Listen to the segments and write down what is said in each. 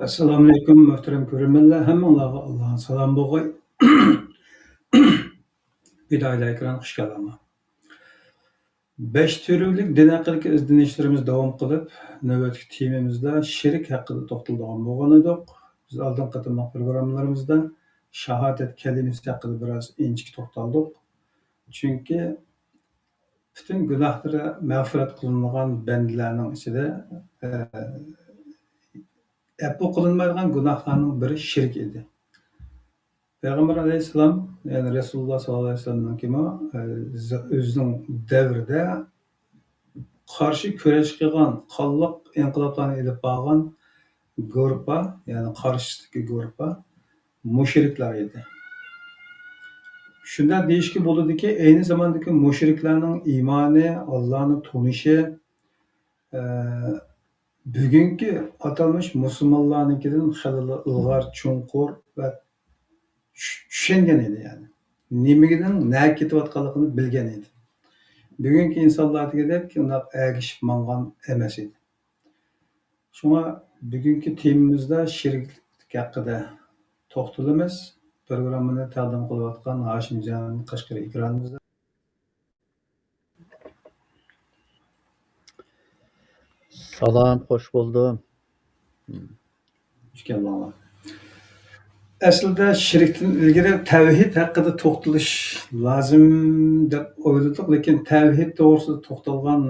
Assalomu alaykum muhtaram ko'rurmanlar. Hammanglarga Allohning salom bo'lg'ay. Vidoyda ekran xush kelibman. 5 turlik din haqidagi izlanishlarimiz davom qilib, navbatdagi temamizda shirik haqida to'xtalgan bo'lgan edik. Biz oldin qatorliq programmalarimizda shahodat kalimasi haqida biroz inchik to'xtaldik. Chunki bütün gunohlari mag'firat qilingan bandalarning ichida affu qilinmaydigan gunohlarning biri shirk edi. Peygamber Aleyhisselam, yani Resulullah sallallahu aleyhi ve sellem'in özünün devrinde karşı köreş kılgan, kallık inkılaplarını edip bağlan grupa, yani karşıdaki grupa müşrikler idi. Şundan değişki buldu ki, aynı zamandaki müşriklerin imanı, Allah'ın tanışı, bugünkü atılmış Müslümanlarınkinden halil ılgar, çunkur ve tushungan edi yani. Nimadan na ketayotganligini bilgan edi. Bugungi insonlardagidek undaq agishib mangan emas edi. Shunga bugungi temamizda shirklik haqida to'xtalamiz. Programmani taqdim qilayotgan Hashimjon Qashqari ekranimizda. Salam, hoş buldum. Hoş geldin. Aslında şirkten ilgili tevhid haqida to'xtalish lozim deb o'yladik, lekin tevhid to'g'risida to'xtalgan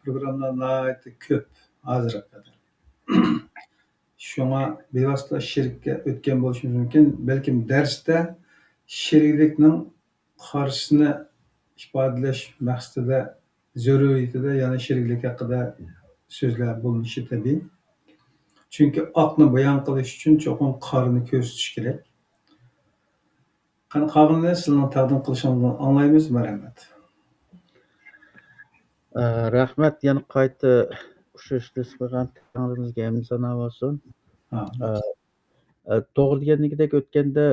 programmalar ko'p hozirga qadar. Shunga bevosita shirkka o'tgan bo'lishimiz mumkin. Balkim darsda shirklikning qarshisini ifodalash maqsadida zaruriyatida yana shirklik haqida so'zlar bo'linishi tabiiy. Çünkü aklı bayan qilish uchun cho'qim qorni ko'rsatish kerak. Qani qolganini sizning taqdim qilishingizni anglaymiz, marhamat. Rahmat, yana qayta ushlashtirish qilgan taqdirimizga imzona bo'lsin. To'g'ri deganingdek o'tganda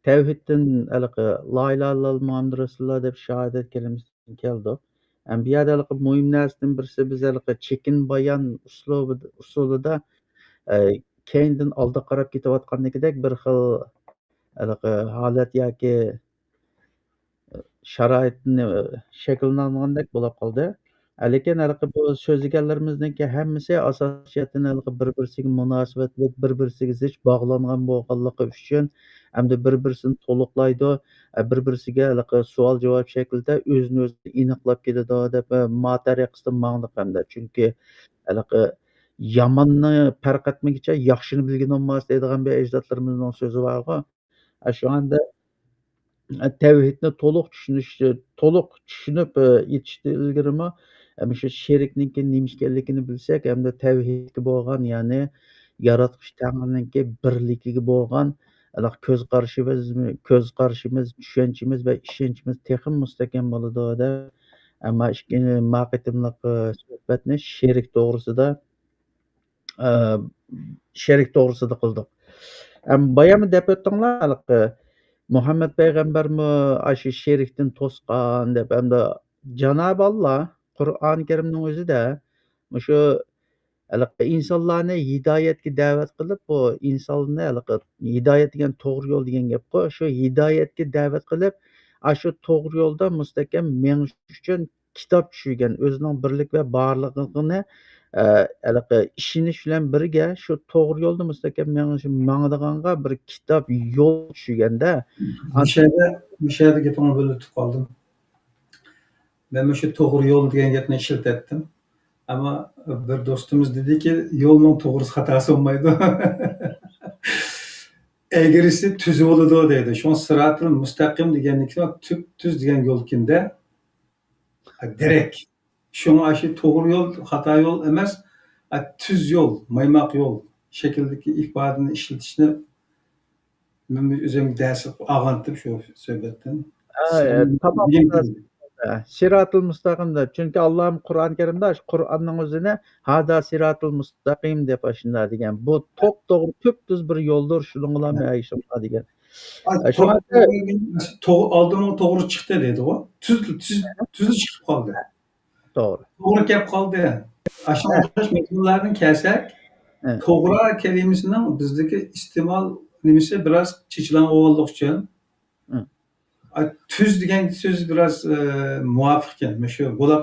tavhiddan haliqi la ilaha illalloh muhammad rasululloh deb shahodat kalimasidan keldi. Bu yerda haliqi muhim narsadan birisi biz haliqi chekin bayon usulida keyindan oldi qarab ketayotgandagidek bir xil haliqi holat yoki sharoitni shakllangandek bo'lib qoldi. Lekin haliqi bu so'zlaganlarimizningki hammasi asosiyatdan haliqi bir-birisiga munosabatli, bir-birisiga zich bog'langan bo'lganligi uchun hamda bir-birisini to'liqlaydi, bir-birisiga haliqi savol-javob shaklida o'zini o'zi aniqlab keladi deb ma tariqasida mangdiq hamda. Chunki haliqi yomonni farq etmaguncha yaxshini bilgan olmas deydigan bir ajdodlarimizning so'zi bor-ku. Shu anda tevhidni to'liq tushunib yetishdan ilgarimi shu sherikninki nima ekanligini bilsak hamda tevhidga bo'lgan, ya'ni yaratquchi Tangrininki birligiga bo'lgan ko'z qarashimiz, tushunchamiz va ishonchimiz texim mustahkam bo'ladi deb ma qitimliq suhbatni sherik to'g'risida qildik. Boyami deb o'tdinglar Muhammed Peygambermi aşı şerikten tosqan deb hamda Cenab-ı Allah Qur'on-i Karimning o'zida shu insonlarni hidoyatga da'vat qilib, bu insonni hidoyat degan to'g'ri yo'l degan gap-ku, shu hidoyatga da'vat qilib, shu to'g'ri yo'lda mustahkam menish uchun kitob tushirgan, o'zining birlik va borlig'ini ishonish bilan birga shu to'g'ri yo'lda mustahkam mangdiganga bir kitob yo'l tushirganda Bu şeyde gapimni bo'lib qoldim. Ben shu to'g'ri yo'l degan gapni ishlatdim. Ama bir do'stimiz dediki, yo'lning to'g'risi xatosi olmaydi. Egrisi tuz bo'ladi dedi. Şu sıratul mustaqim deganlikda tuz degan yo'l kimda? Direkt. Şuna shu to'g'ri yo'l, xato yo'l emas, tuz yo'l, maymoq yo'l shakldagi ifodani ishlatishni men o'zim dars og'antib shu suhbatdan. Tamam. Siratul mustaqimda. Çünkü Allah'ım Kur'an-ı Kerim'de Kur'an'ın özüne hada siratul mustaqim deb aşında degan. Bu to'g'ri tüz bir yo'ldir, shuninglar ayshimda degan. Oldin to'g'ri chiqdi dedi o. Tuz chiqib qoldi. To'g'ri. To'g'ri gap qoldi. Ashuna o'xshash metodlarni kelsak, He. To'g'ri kelimasining bizdagi iste'mol nimasi biroz chechlang'anlik uchun Hı. tuz degan so'z biroz muvofiq ekan. Shu bo'lib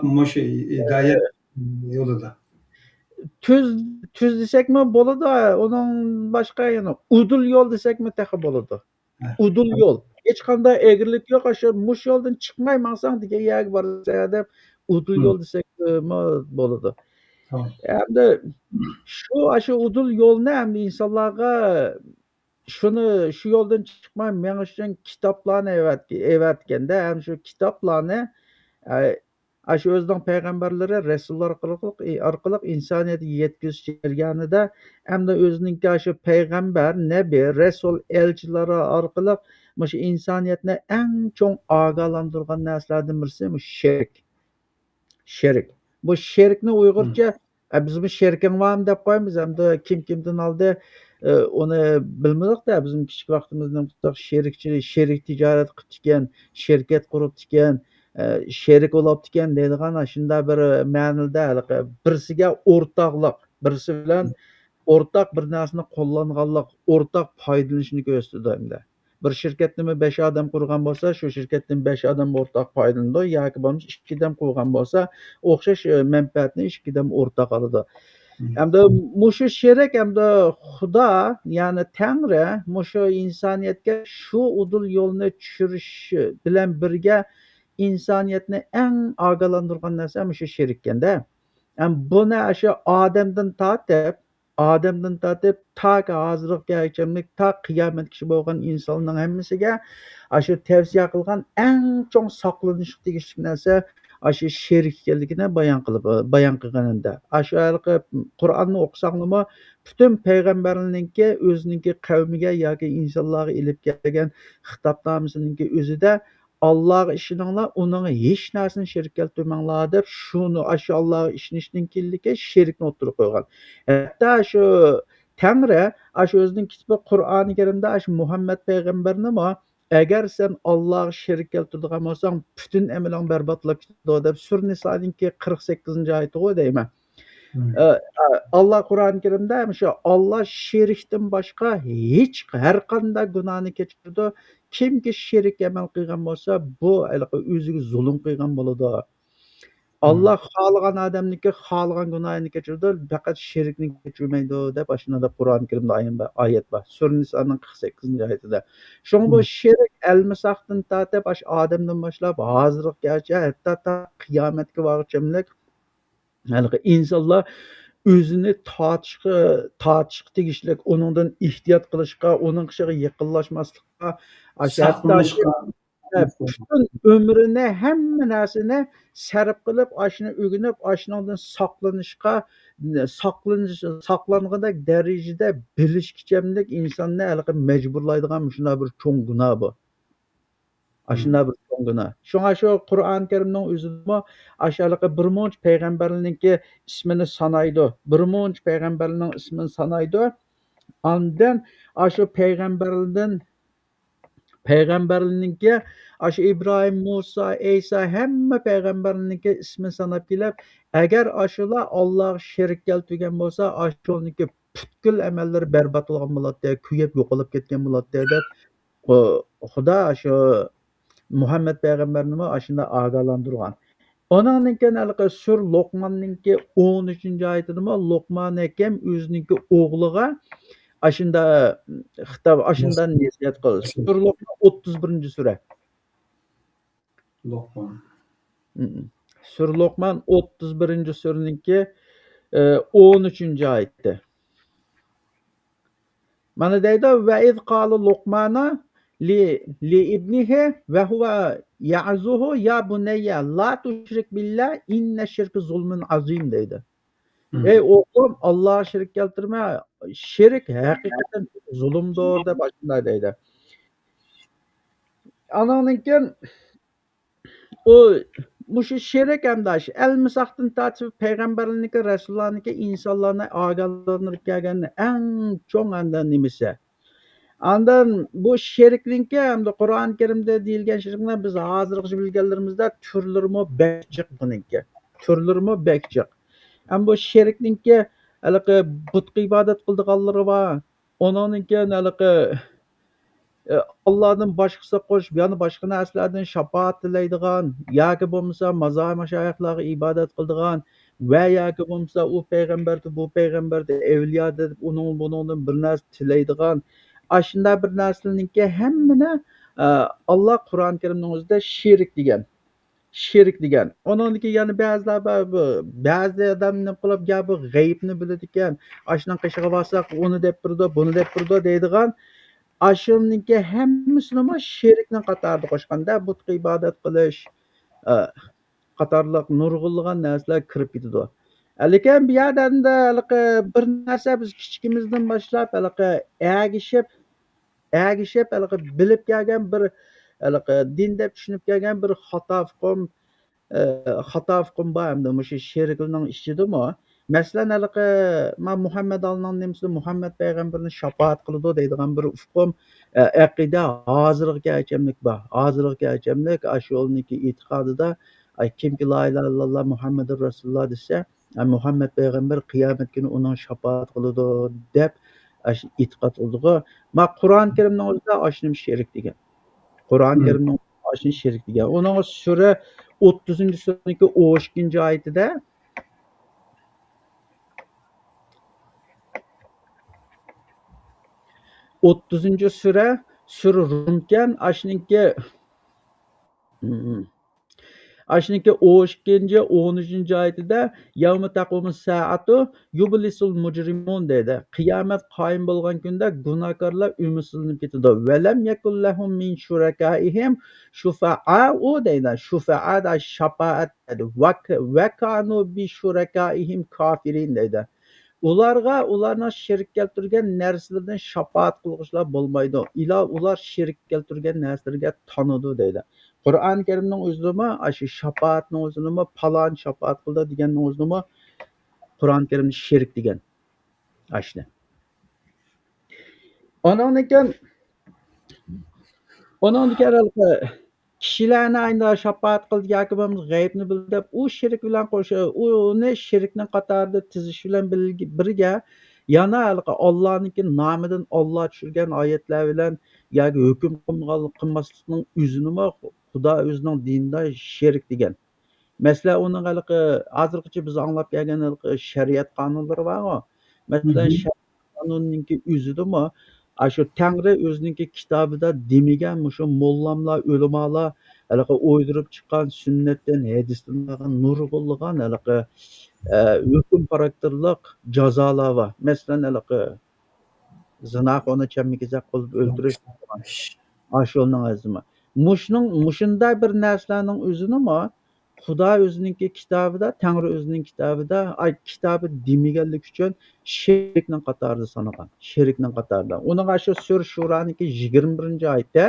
g'oyat yo'lida. Tüz tüz desekmi bo'ladi, onun boshqa yana udul yo'l desekmi tehi bo'ladi. Ha, Udul yo'l. Hech qanday egrilik yo'q, mush yo'ldan chiqmay mansang degan yerga borsa deb udul Hı, yo'l desekmi bo'ladi. tamam. Endi shu udul yo'lni endi insonlarga shu yo'ldan chiqmay menish uchun kitoblarni evatganda, ham shu kitoblarni shu o'zining payg'ambarlari, rasullar orqali insoniyatga yetkazish jarayonida hamda o'zininki shu payg'ambar, nabiy, rasul, elchilari orqali shu insoniyatni eng cho'ng ogohlantirgan narsalardan birisi sherik. Sherik. Bu sherikni Hı, uyg'urcha biz bu sheriking bormi deb qo'yamiz. Hamda kimdan oldi uni bilmadik-da. Bizim kichik vaqtimizda sherik tijorat qilib ekan, sherkat qurib ekan, sherik bo'lib ekan deydigan shunday bir ma'noda birisiga o'rtoqlik, birisi bilan o'rtaq bir narsani qo'llanganlik, o'rtaq foydalanishni ko'rsatadi endi. Bir shirkatni 5 odam qurgan bo'lsa, shu shirkatdan 5 odam o'rtaq foydalanadi yoki bo'lmasa 2 odam qurgan bo'lsa, o'xshash manfaatni 2 odam o'rtaq oladi. hı, Hamda mushu sherik hamda Xudo, ya'ni Tangri mushu insoniyatga shu udul yo'lni tushirish bilan birga insoniyatni eng ogohlantirgan narsa mushu sherik ekanda. Buni Odamdan tortib toki hozirgacha to qiyomatgacha bo'lgan insonning hammasiga shu tavsiya qilgan eng cho'ng saqlanishga tegishli narsa shu sherik ekanligini bayon qilganida. Shu Qur'onni o'qisangmi butun payg'ambarlarningki o'zininki qavmiga yoki insonlarga ilib kelgan xitobnomasininki o'zida Allah'a ishoninglar, uning hech narsani sherik keltirmanglar deb shuni shu Allohga ishonishdan keyingi sherikni o'tirib qo'ygan. Hatto shu Tangri shu o'zining kitobi Qur'oni Karimda shu Muhammad payg'ambarnimi agar sen Allohga sherik keltiradigan bo'lsang, butun amaling barbodlab ketadi deb Sura Niso'ninki 48-oyati deyman. hı, Allah Qur'oni Karimda shu Alloh sherikdan boshqa har qanday gunohni kechirdi. Kimki sherik amal qilgan bo'lsa, bu o'ziga zulm qilgan bo'ladi. hı. Allah xohlagan odamniki xohlagan gunohini kechirdi, faqat sherikni kechirmaydi deb shunda Qur'oni Karimda oyat bor. Sura Niso'ning 48-oyatida. Shunga bu sherik almisaqdan tortib odamdan boshlab hozirgacha hatto qiyomatga borg'ichamlik insonlar o'zini tortishga tegishli, uningdan ehtiyot qilishga, uning qishiga yaqinlashmaslikqa, hatto Saqlanishga. butun umrini, hamma narsani sarf qilib, shuni o'rganib, shundan saqlangandek darajada bilishgichamlik insonni majburlaydigan shunday bir cho'ng gunoh bu. Shunday bir cho'ng gunoh. Shunga shu Qur'oni Karimning o'zida bir muncha payg'ambarlarningki ismini sanaydi. Bir muncha payg'ambarlarning ismini sanaydi. Ondan shu payg'ambarlarningki shu İbrahim, Musa, İsa hamma payg'ambarlarningki ismini sanab kelib, agar shular Allohga sherik keltirgan bo'lsa, shuniki butkul amallari barbod bo'lgan bo'ladi, kuyib yo'qolib ketgan bo'ladi deb Xudo shu Muhammad payg'ambarni shunday ogohlantirgan. Ondan keyin Sur Luqmonninki 13-oyatida Luqmon akam o'zininki o'g'liga shunda xitob shundan nasihat qildi. Sur Luqmon 31-sura. Luqmon. Sur Luqmon 31-suraninki 13-oyati. Mana deydi va iz qala Luqmana li ibnihi va huwa ya'zuhu ya bunayya la tushrik billah inna şirke zulmun azim deydi. Hı, Ey oğlum Allah'a şirk keltirme. Şirk hakikaten zulümdür deb shunday deydi. Anandan keyin mushu sherik hamda almisaqdan tortib payg'ambarlarniki, rasullarniki insonlarni ogohlantirib kelgan eng cho'ng nimasi. Andan bu sherikninki hamda Qur'oni Karimda deyilgan shirklar biz hozirgacha bilganlarimizda turlarimi bakchiq buninki. Turlarimi bakchiq. Bu sherikninki Halaqi butqa ibodat qildiganlari bor. Ondan keyin halaqi Allohdan boshqasi qo'shib, yana boshqa narsalardan shafoat tilaydigan yoki bo'lmasa mazar mashayikhlarga ibodat qildigan va yoki bo'lmasa u payg'ambarda, bu payg'ambarda, avliyoda deb buningdan bir narsa tilaydigan ashunday bir narsalarniki hammani Alloh Qur'oni Karimning o'zida sherik degan. Sherik degan. Ondan keyin yana ba'zilar bor, ba'zi odam nima qilib bu g'aybni biladi ekan. Ashundan qishig'i borsak, uni deb turdi, buni deb turdi deydigan. Ashuniki hammasini sherikni qatoriga qo'shganda butqa ibodat qilish qatorliq nurg'unlagan narsalar kirib ketadi. Lekin bu yerda bir narsa biz kichikimizdan boshlab agishib bilib kelgan bir din deb tushunib kelgan bir xato hukm bor hamda shu sheriklarning ichidami. Masalan, man Muhammad Allohning nemisida Muhammad payg'ambarni shafoat qiladi deydigan bir hukm aqida hozirgacha bor. Hozirgacha ashulniki e'tiqodida kimki la ilaha illalloh Muhammadur Rasululloh desa, Muhammad payg'ambar qiyomat kuni uning shafoat qiladi deb e'tiqod qildi. Ma Qur'oni Karimning o'zida ashuni sherik degan. Qur'oni Karimning ashuni sherik degan. Uning sura 30-suraniki 12-oyatida sura Rumkan ashuniki 13-oyatida yawma taqumus saatu yublisul mujrimun deydi. Qiyomat qoyim bo'lgan kunda gunohkorlar umidsizinib ketadi. Valam yakul lahum min shurakaihim shufa'u deydi. Shufa'a da shafaat deydi. Va kanu bi shurakaihim kafirin deydi. Ularning shirk keltirgan narsalardan shafaat qilg'uchilar bo'lmaydi. Ular shirk keltirgan narsalarga tanidi deydi. Qur'oni Karimning o'zida shu shafaatning o'zini falon shafaat qildi deganning o'zini Qur'oni Karimda shirk degan. Ashna. Ondan keyin kishilarni ayni shafaat qildi yoki bo'lmasa g'aybni bildi deb u shirk bilan uni shirkning qatorida tizish bilan birga yana Allohniki nomidan Alloh tushirgan oyatlar bilan yoki hukm qilmaslikning o'zini Xudo o'zining dinida shirk degan. Masalan, uning hozirgacha biz anglab kelgan shariat qonunlari bor. Masalan, shariat qonunininki o'zidami shu Tangri o'ziniki kitobida demagan shu mollamlar, ulamolar o'ydirib chiqqan sunnatdan, hadisdan nurg'unlagan hukm xarakterlik jazolar bor. Masalan, zinoxona chamikizak qilib o'ldirish ashulning azmi. Mushunday bir narsalarning o'zinimi Xudo o'zining kitobida, Tangri o'zining kitobida kitobi demaganlik uchun shirkning qatorida sanagan. Shirkning qatorida. Uning shu sura Shuraniki 21-oyatda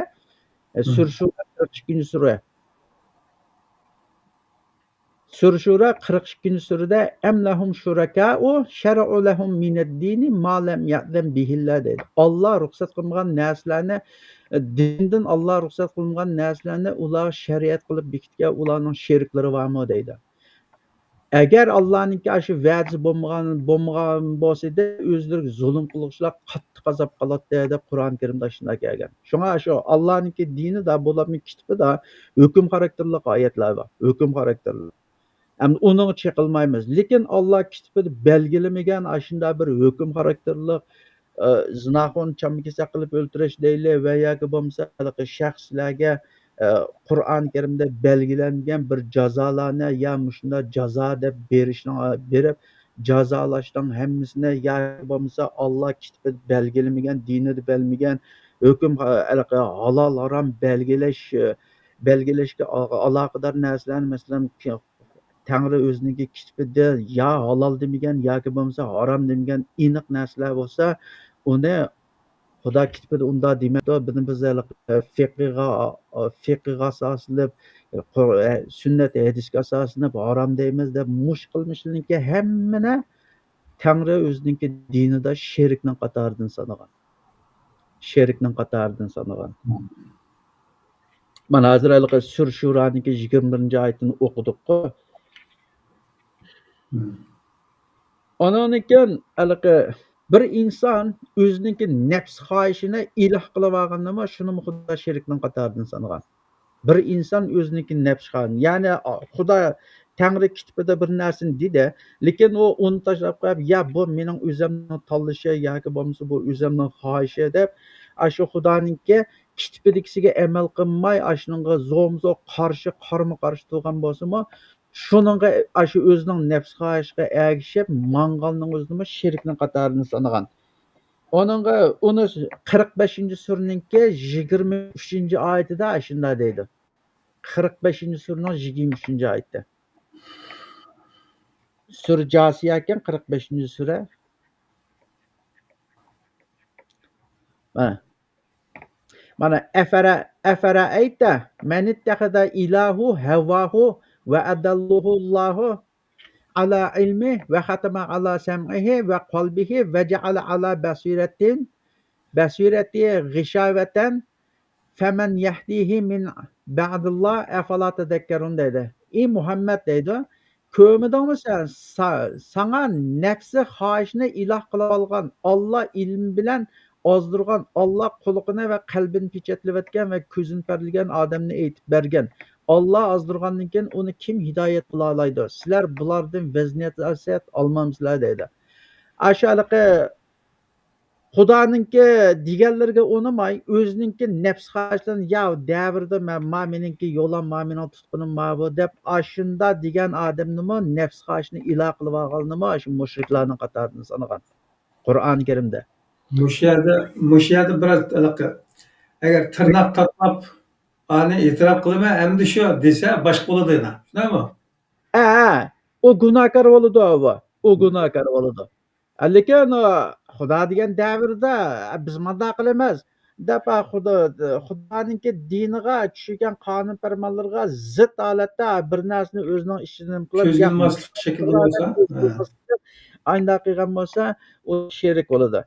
Sura Shura 42-sura. Sura Shura 42-surada am lahum shuraka'u shar'u lahum minad-dini ma lam ya'lam bihillah deydi. Alloh ruxsat qilmagan narsalarni dindan Alloh ruxsat qilmagan narsalarni ular shariat qilib bekitgan ularning sheriklari bormi deydi. Agar Allohningki shu va'zi bo'lmagan bo'lsa-da o'zlari zulm qiluvchilar qattiq azob qiladi deb Qur'oni Karimda shunday kelgan. Shunga shu Allohningki dinida bularning kitobida hukm xarakterli oyatlar bor. Hukm xarakterli. Endi uni chiqilmaymiz. Lekin Alloh kitobida belgilamagan shunday bir hukm xarakterli zinoxon chamkisa qilib o'ldirish deyli va yoki bo'lmasa shaxslarga Qur'oni Karimda belgilangan bir jazolarni ya shunday jazo deb berib jazolashning hammasini yoki bo'lmasa Alloh kitobida belgilamagan, dinida belgilagan hukm halol harom belgilashga aloqador narsalarni masalan Tangri o'zining kitobida ya halol demagan yoki bo'lmasa harom demagan aniq narsalar bo'lsa, uni Xudo kitobida unda demaydi. Biz fiqhga asoslanib, sunnat hadisga asoslanib harom deymiz deb mush qilmishlarniki hammani Tangri o'zining dinida shirkning qatoridan sanagan. Shirkning qatoridan sanagan. Mana hozir Sura Shuraniki 21-oyatini o'qidik-ku. Ondan keyin haligi bir inson o'ziniki nafs xohishini iloh qilib olgandimi, shuni Xudo sherikning qatoridan sanagan. Bir inson o'ziniki nafs xohishini, ya'ni Xudo Tangri kitobida bir narsani dedi, lekin u uni tashlab qo'yib, "Ya bu mening o'zimning tanlashi yoki bo'lmasa bu o'zimning xohishi" deb, shu Xudoninki kitobidagisiga amal qilmay, shuningga zo'm-zo'q qarshi, qarama-qarshi turgan bo'lsa-mu, shuningga shu o'zining nafs xohishiga ergishib mang'anning o'zini sherikning qatoridan sanagan. Onunga uni 45-suraninki 23-oyatida shunday deydi. 45-suraning 23-oyatida. Sura Jasiya ekan 45-sura. Mana afara ayta man ittakhada ilahu hawahu va adalluhu Allahu ala ilmi va khatama ala sam'ihi va qalbihi va ja'ala ala basirati ghishawatan faman yahdihi min ba'dillah afala tadakkarun dedi. Ey Muhammad deydi. Ko'midingmi sen sana nafsi xohishni iloh qilib olgan, Alloh ilm bilan ozdirgan, Alloh qulqini va qalbini pechatlayotgan va ko'zini parlagan odamni aytib bergan. Alloh ozdirgandan keyin uni kim hidoyat qila oladi? Sizlar bulardan vazniyat olmamsizlar deydi. Ashaliqi Xudoninki deganlarga unamay, o'zininki nafs xohishidan "Ya davrda meningki yo'lam, mening tutqunim bu" deb shunda degan odamnimi nafs xohishini iloh qilib olganimi shu mushriklarning qatoridan sanagan. Qur'oni Karimda. Mush yerda biroz agar tirnoq tatlab ani e'tirof qilaman, endi shu desa boshqa bo'ladi. Shundaymi? O gunohkor bo'ladi u gunohkor bo'ladi. Lekin Xudo degan davrda biz manda qilamiz deb Xudoninki diniga tushgan qonun farmonlarga zid holatda bir narsani o'zining ishidan qilib ko'zilmaslik shaklda bo'lsa, ayndaq qilgan bo'lsa, u sherik bo'ladi.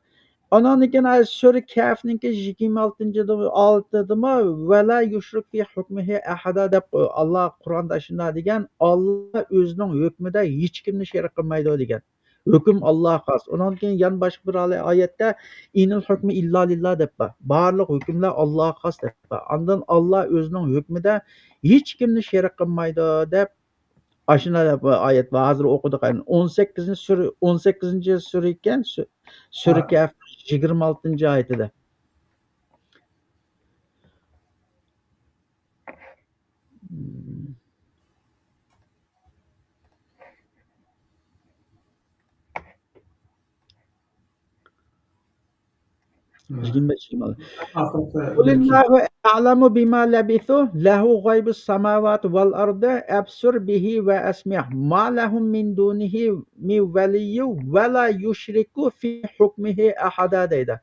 Ondan keyin Sura Kahfninki 26-oltidami "Vala yushrik fi hukmihi ahada" deb Alloh Qur'onda shunday degan, Alloh o'zining hukmida hech kimni sherik qilmaydi degan. Hukm Allohga xos. Ondan keyin yana boshqa bir oyatda "Inil hukmi illa lillah" deb bor. Barliq hukmlar Allohga xos deb bor. Ondan Alloh o'zining hukmida hech kimni sherik qilmaydi deb shunday oyat bor. Hozir o'qidik. 18-sura ekan, Sura Kahf 26-oyatida. Qulillahu a'lamu bima labithu lahu ghaybus samawati wal ardi absur bihi va asmi' ma lahum min dunihi min waliyyi va la yushriku fi hukmihi ahada deydi.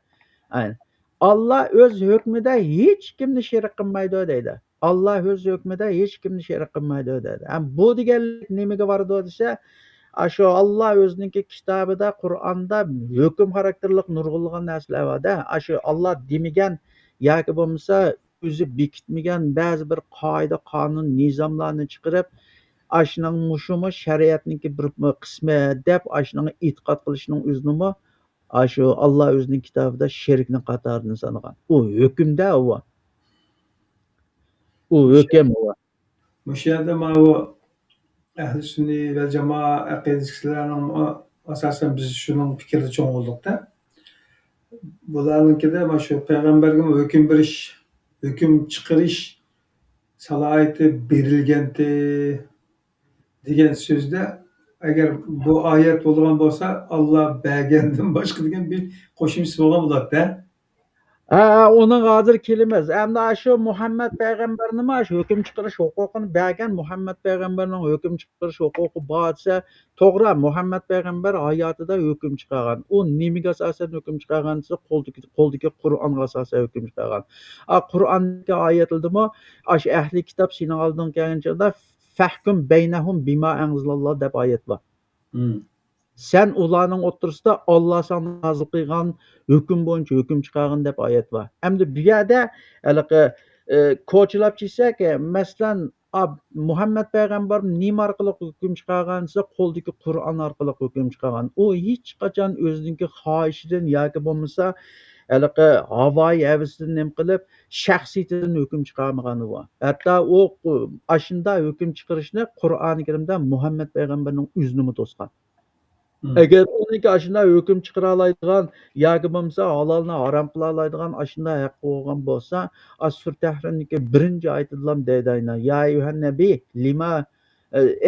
Alloh o'z hukmida hech kimni sherik qilmaydi deydi. Alloh o'z hukmida hech kimni sherik qilmaydi deydi. Bu deganlik nimaga boradi desa, shu Alloh o'zining kitobida, Qur'onda hukm xarakterlik nurg'ulg'an narsalar borda. Shu Alloh demagan yoki bo'lmasa o'zi bekitmagan ba'zi bir qoida, qonun, nizomlarni chiqarib, shuning mushumi shariatning bir qismi deb shuning e'tiqod qilishning o'zini shu Alloh o'zining kitobida sherikning qatoridan sanagan. U hukmda u hukm Mush yerda bu ahli sunniy va jamoa aqidachilarining asosan biz shuning fikrida cho'ng bo'ldikda. Bularnikida mana shu payg'ambarga hukm berish, hukm chiqarish salohiyati berilgandi degan so'zda agar bu oyat bo'lgan bo'lsa, Alloh bergandan boshqa degan bir qo'shimchasi bo'lgan bo'ladi-da. Onun hozir kelamiz. Endi shu Muhammad payg'ambarning shu hukm chiqarish huquqini bergan, Muhammad payg'ambarning hukm chiqarish huquqi bo'lsa, to'g'ri, Muhammad payg'ambar hayotida hukm chiqargan. U nimaga asosan hukm chiqargan desa, qo'ldagi Qur'onga asosan hukm chiqargan. Qur'onga oyatildimi, shu ahli kitob sening oldin kelgancha fahkum baynahum bima anzalalloh deb oyat bor. Sen ularning o'rtasida Alloh sana nozil qilgan hukm bo'yicha hukm chiqargan deb oyat bor. Endi bu yerda ko'chilab chiqsak, masalan, Muhammed Peygamber nima orqali hukm chiqargan desa, qo'ldagi Qur'on orqali hukm chiqargan. U hech qachon o'zining xohishidan yoki bo'lmasa halaqi havoyi havasidan nima qilib, shaxsiyatidan hukm chiqarmagan u. Hatto u ashunda hukm chiqarishni Qur'oni Karimda Muhammad payg'ambarning o'zini to'sgan. Agar uninki ashunday hukm chiqara oladigan yoki bo'lmasa halolni harom qila oladigan ashunday haqqi bo'lgan bo'lsa, As-Sur Tahrimniki 1-oyatida deydi: "Ya ayyuhan nabiy, lima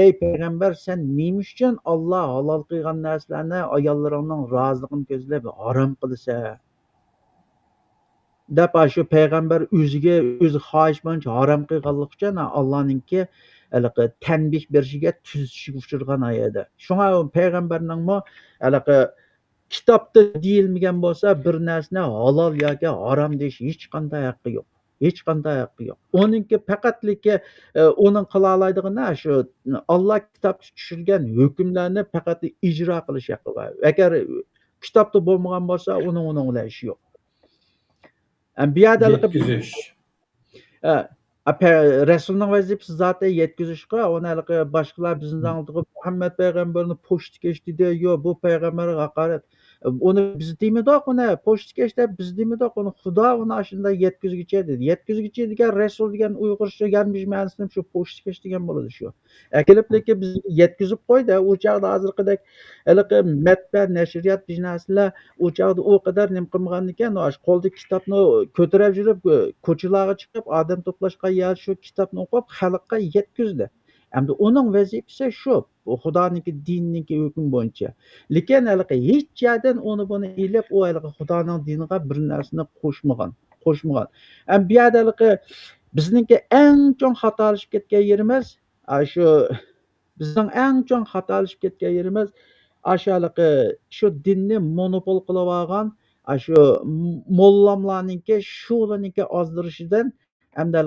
ey payg'ambar, sen nima uchun Alloh halol qilgan narsalarni ayollaringning roziligini ko'zlab harom qilasan?" deb shu payg'ambar o'ziga o'zi xohish bo'yicha harom qilganlik uchun Allohninki tanbih berishiga tuzishiga uchragan edi. Shunga payg'ambarningmi kitobda deyilmagan bo'lsa bir narsani halol yoki harom deyish hech qanday haqqi yo'q. Hech qanday haqqi yo'q. Uninki faqatliki uning qila oladigan shu Alloh kitobda tushirgan hukmlarni faqat ijro qilish haqqi bor. Agar kitobda bo'lmagan bo'lsa, uning bilan ishi yo'q. Bu yerda Yetkizish. Rasulning vazifasi zaten yetkazishga, uni boshqalar bizni aldığımız Muhammed payg'ambarni pochtakesh dedi, yo'q bu payg'ambarga haqorat. Uni biz deymidik, uni pochtakesh deb biz deymidik, uni Xudo uni shunday yetkazgicha dedi. Yetkazgicha degan Rasul degan Uyg'urcha gelmiş ma'nosida shu pochtakesh degan bo'ladi shu. Kelib lekin biz yetkazib qo'ydi. U chaqda hozirgidek matbaa, nashriyat bizneslar u chaqda u qadar nima qilmagan ekan, qo'lda kitobni ko'tarib yurib, ko'chalarga chiqib, odam to'plashga yer shu kitobni o'qib, xalqqa yetkazdi. Endi uning vazifasi shu, Xudoning dinining hukm bo'yicha. Lekin hech yerdan uni buni ilib, u Xudoning diniga bir narsani qo'shmagan. Bu yerda bizningki eng chong xatolashib ketgan yerimiz shu bizning eng chong xatolashib ketgan yerimiz shu dinni monopol qilib olgan shu mollamlarninki shularninki ozdirishidan hamda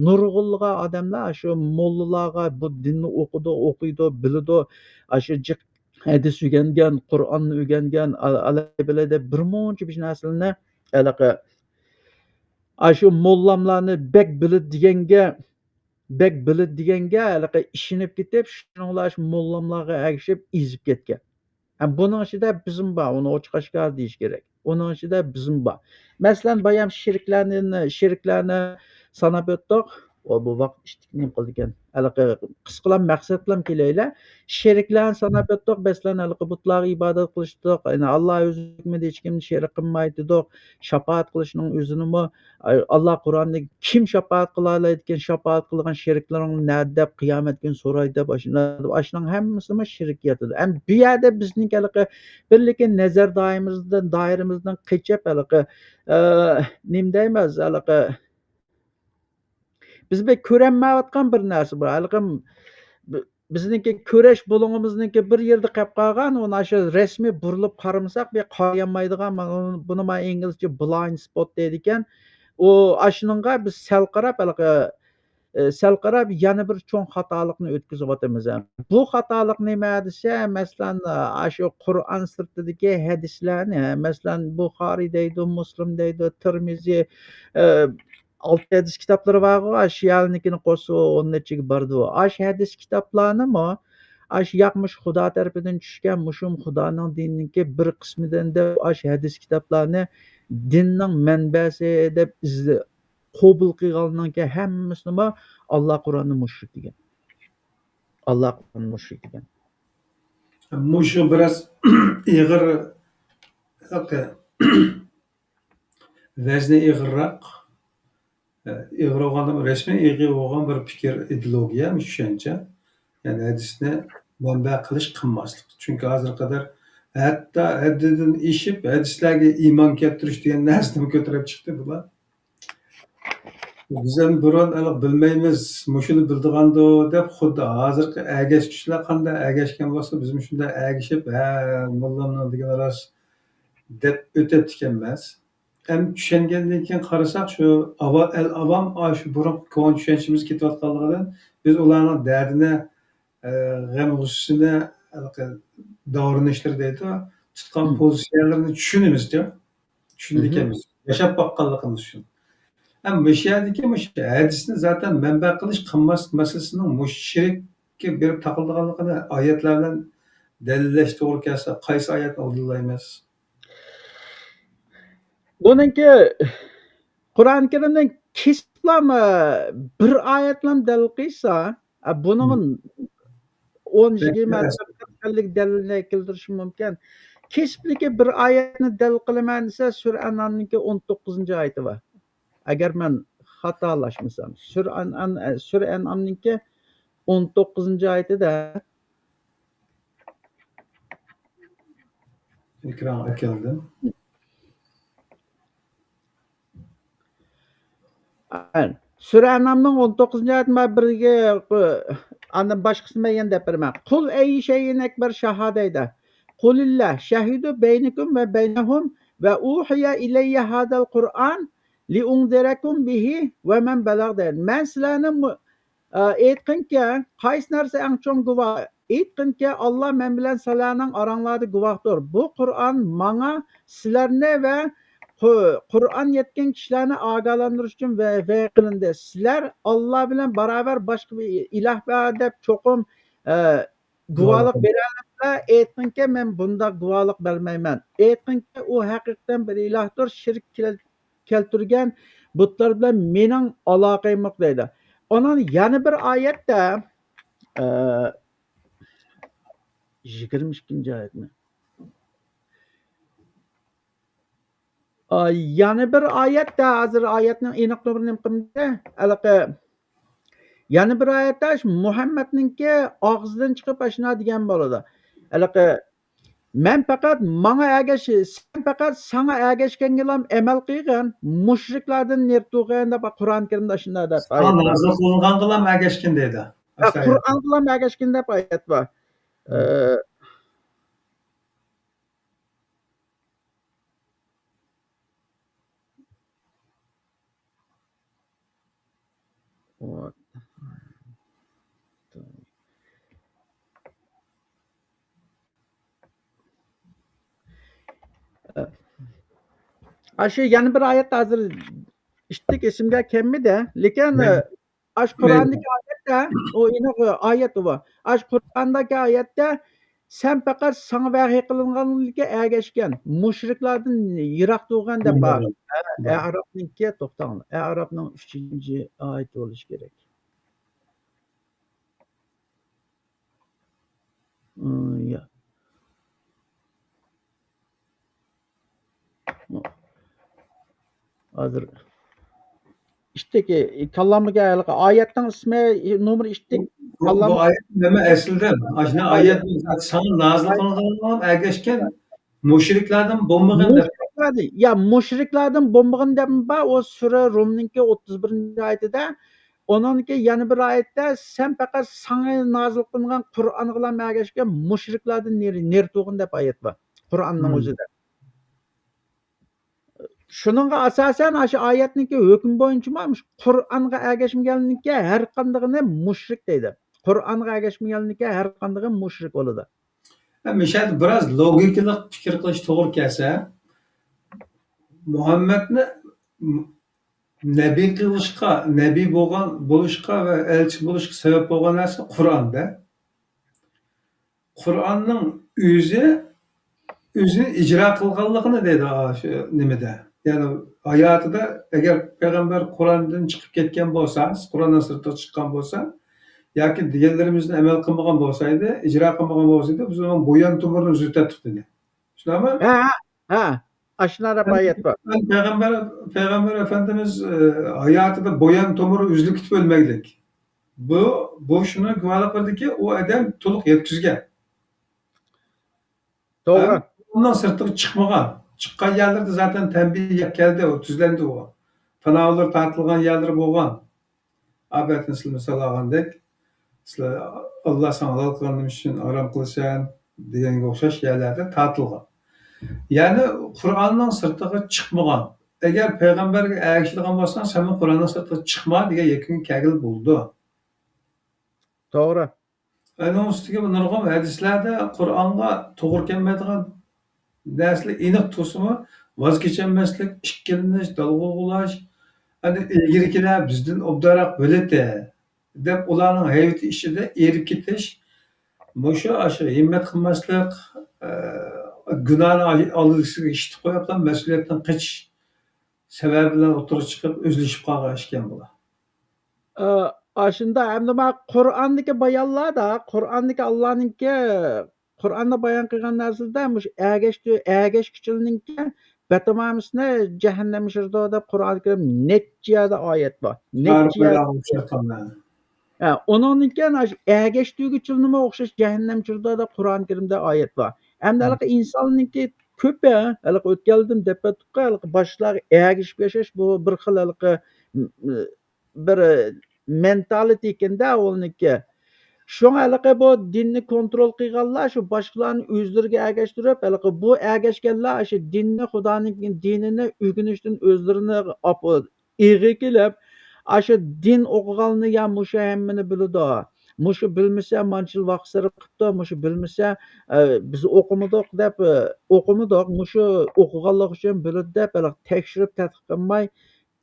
nurg'unlagan odamlar shu mollalarga bu dinni o'qiydi, biladi, shu hadis o'rgangan, Qur'onni o'rgangan, biladi, birmuncha bir narsalarni shu mollamlarni bek biladi deganga ishinib ketib, shuninglar shu mollamlarga ergishib ezib ketgan. Buning ichida bizim bor, uni ochiq oshkor deyish kerak. Uning ichida bizim bor. Masalan, bayam shirklarni sanab o'tdik. Bu vaqt ishtikni qildi ekan. Qisqalam maqsad bilan kelaylar. Shirklarni sanab o'tdik. Masalan, butlarga ibodat qilishdik. Alloh o'zi hukmida hech kimni sherik qilmaydidik. Shafaat qilishning o'zinimi Alloh Qur'onda kim shafaat qila oladi ekan, shafaat qilgan shirklaring nada deb qiyomat kuni so'raydi deb shuning hammasini shirk yotadi. Bu yerda bizning bir lekin nazar doiramizdan qechib nima deymiz, biz ko'ranmayotgan bir narsa bor. Bizningki ko'rash bo'lingimizningki bir yerda qolib qolgan, uni shu rasmiy burilib qaramasak qarayolmaydigan, buni men inglizcha blind spot deydi ekan. U ashuningga biz sal qarab yana bir cho'ng xatolikni o'tkazyapmiz. Bu xatolik nima desa, masalan, shu Qur'on sirtidagi hadislarni, masalan, Buxoriy deydi, Muslim deydi, Termiziy, 6 hadis kitoblari bor, Shiyalnikini qo'shsa 10 nechaga bordi. Shu hadis kitoblarnimi shu yoqmish Xudo tarafidan tushgan mushum Xudoning dinininki bir qismidan deb shu hadis kitoblarni dinning manbasi deb qabul qilganlarga hammasini Alloh Qur'onni mushrik degan. Alloh Qur'onni mushrik degan. Mushu biraz ig'ir vazni ig'irroq bo'lgan, rasmiy ig'ir bo'lgan bir fikr, ideologiya, tushuncha. Ya'ni hadisni manba qilish qilmaslik. Chunki hozir qadar hatto haddidan eshib hadislarga iymon keltirish degan narsani ko'tarib chiqdi bular. Biz ham burun bilmaymiz, mushuni bildig'andi deb xuddi hozirgi agashishlar qanday agashgan bo'lsa, biz shunday agishib, mollamning degan rost deb o'tib emas. Ham tushungandan keyin qarasak, shu avam shu burun ko'n tushunchimiz ketayotganligidan biz ularning dardini, g'am g'ussasini, davrinishlar deydi, tutgan pozitsiyalarini tushunamiz-da. Tushundik ekanmiz. Yashab boqqanligimiz uchun. Hem müşahedeki hadisni zaten menba qilish qilmaslik masalasining shirkka berib taqildiganligini oyatlar bilan dalillash to'g'ri kelsa, qaysi oyatni oldinlaymiz? Buningki Qur'oni Karimdan kesiblam bir oyat bilan dalil qilsa, buning 10-20 qirqlik dalilni keltirishi mumkin. Kesiblikka bir oyatni dalil qilaman desa, Sura An'amningki 19-oyati bor. Agar men xatolashmasam, Sura An'amningki 19-oyatida Ekranga keldi. Sura An'amning 19-oyatini men birga andan boshqasini men yana deb beraman. Qul ayyi shay'in akbar shahadayda. Qulillah shahidu baynakum va baynahum va uhiya ilayya hadal Qur'an liundirakum bihi va man balagda. Men sizlarni aytqinki, qaysi narsa eng cho'ng guvoh? Aytqinki, Alloh men bilan sizlarning oranglarda guvohdir. Bu Qur'on menga sizlarni va Qur'on yetgan kishilarni ogohlantirish uchun va'da qilindi. Sizlar Alloh bilan barobar boshqa bir iloh bor deb cho'qim guvohlik berasizlar. Aytqinki, men bunda guvohlik bermayman. Aytqinki, u haqiqatan bir ilohdir. Shirk keltirgan butlar bilan mening aloqam yo'q deydi. Onun yana bir oyatda 22-oyatmi? Yana bir oyatda hozir oyatning aniq to'g'rini qilmadi. Anaqa yana bir oyatda Muhammadningki og'zidan chiqib ashuna degan bo'ladi. Anaqa men faqat menga sen faqat sana ergashgangilam amal qilgan mushriklardan nertug'an deb Qur'on Karimda shunday deb oyat bor. Namazda qılınğanğılam ergeşkin deydi. Qur'on bilan ergashgan deb oyat bor. Aşı yana bir oyat hozir ishtik esimga kelmadi. Lekin Qur'ondagi oyatda o aniq oyat bor. Qur'ondagi oyatda sen faqat sana vahiy qilinganlikka ergashgan mushriklardan yiroq turgan deb bor. Arabningki to'xtang. Arabning 3-oyati bo'lishi kerak. Ya. Hozir ishtiki kallamga oyatning ismi nomer ishtik Bu ayet nima aslida? Ashuna oyat sana nazil qilingan ergeşkin mushriklardan bo'lmagan deb. Ya mushriklardan bo'lmagan deb bor. O sura Rumningki 31-oyatida onunki yana bir oyatda sen faqat sana nazil qilingan Qur'on bilan ergashgan mushriklardan nertug'in deb oyat bor. Qur'onning o'zida. Shuningga asosan shu oyatningki hukm bo'yicha Qur'onga ergashmaganlikka har qandig'ini mushrik deydi. Qur'onga ergashmaganlikka har qandig'i mushrik bo'ladi. Mishad biraz logikalik fikr qilish to'g'ri kelsa, Muhammadni nabiy qilishga, nabiy bo'lishga va elchi bo'lishga sabab bo'lgan narsa Qur'onda. Qur'onning o'zini ijro qilganligini deydi shu nimada. Ya'ni hayotida agar payg'ambar Qur'ondan chiqib ketgan bo'lsa, Qur'ondan sirtqa chiqqan bo'lsa, yoki deganlarimizni amal qilmagan bo'lsaydi, ijro qilmagan bo'lsaydi, biz uning bo'yon tomirini uzatdik dedi. Shunaqmi? Ha. Ashunday oyat bor. Payg'ambar Efendimiz hayotida bo'yon tomiri uzilib ketib o'lmaylik. Bu shuni guvohlik berdiki, u odam to'liq yetkazgan. To'g'ri. Ondan sirtqa chiqmagan. Chiqqan yerlerde zaten tembih geldi, o tüzlendi o. Tanavlar tartılgan yerleri bo'lgan. Abetini sizlar misal algandek, sizlar Allah sana halal kılgandığım için aram kılsan degenge o'xshash yerlerde tartılgan. Yani Kur'an'dan sırtıga çıkmagan. Eğer peygamberge ergişilgan bolsan, sen Kur'an'dan sırtıga çıkma degan yakın kegil buldu. To'g'ri. Onun üstüge bu nurg'un hadislerde Kur'an'a to'g'ri kelmaydigan nasli aniq to'simi voz kechilmaslik, ikkilanish, dalg'ug'ulash, Hani ilgilikiler bizden obdarak biledi dep ularning hayoti ishida erib ketish, mushu aşı himmat qilmaslik, gunohni oldisiga ishni qo'yib mas'uliyatdan qochish sababi bilan o'tirib chiqib o'zlashib qolgan ekan bular. Aşında hem de Kur'an'daki bayanlar da Kur'an'daki Kur'an'da bayan kılgan narsada muş ergeç küçülününki betamamisine cehennem şırda da Kur'an-ı Kerim netçiyada ayet var. Netçiyada. Onunki ergeçtiği küçülünüme okşaş cehennem şırda da Kur'an-ı Kerim'de ayet var. Hem de insanınki köpe, ötkeldim depetukka başlar ergeç yaşaş bu bir xil bir mentality ekanda o'niki. Şoňa bu dinni kontrol qilganlar şu boshqalarni o'zlariga ergashtirib, bu ergashganlar shu dinni Xudoning dinini o'rganishdan o'zlarini eg'i kelib, shu din o'qiganini ham mushu hammani biladi. Mushu bilmasa manchil vaqt sarf qilibdi, mushu bilmasa biz o'qimadik deb o'qimadik, mushu o'qiganlik uchun biladi deb tekshirib tadqiq qilmay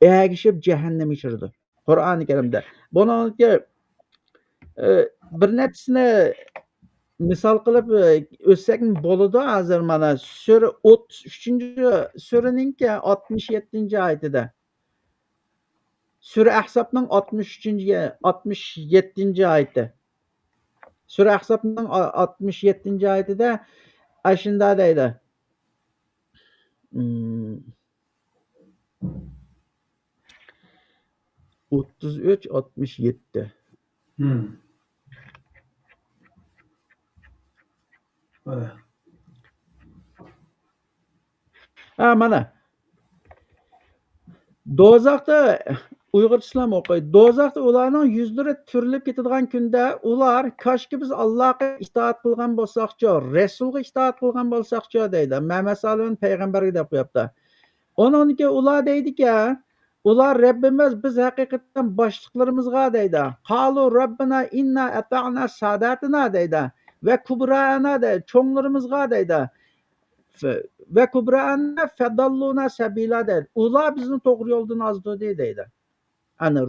ergishib jahannamga tushirdi. Qur'oni Karimda. Buningki bir nechasini misol qilib o'tsak bo'ladi. Hozir mana sura 33-suraning 67-oyatida. Sura Ahzobning 67-oyati. Sura Ahzobning 67-oyatida ashunda deydi. 33-67. Mana. Do'zaxda Uyg'urcha o'qiydi. Do'zaxda ularning yuzlari turilib ketadigan kunda ular koshki biz Allohga itoat qilgan bo'lsaqchi, Rasulga itoat qilgan bo'lsaqchi deydi. Muhammad sallallohu payg'ambarga deb qo'yapti. Onunki ular deydiki, ular Rabbimiz biz haqiqatan boshliqlarimizga deydi. Qalu Rabbina inna ata'na sadatina deydi. Ve kubrana deydi. Cho'nglarimizga deydi. Ve kubrana fedalluna sabila deydi. Ular bizni to'g'ri yo'ldan ozdirdi deydi. Hani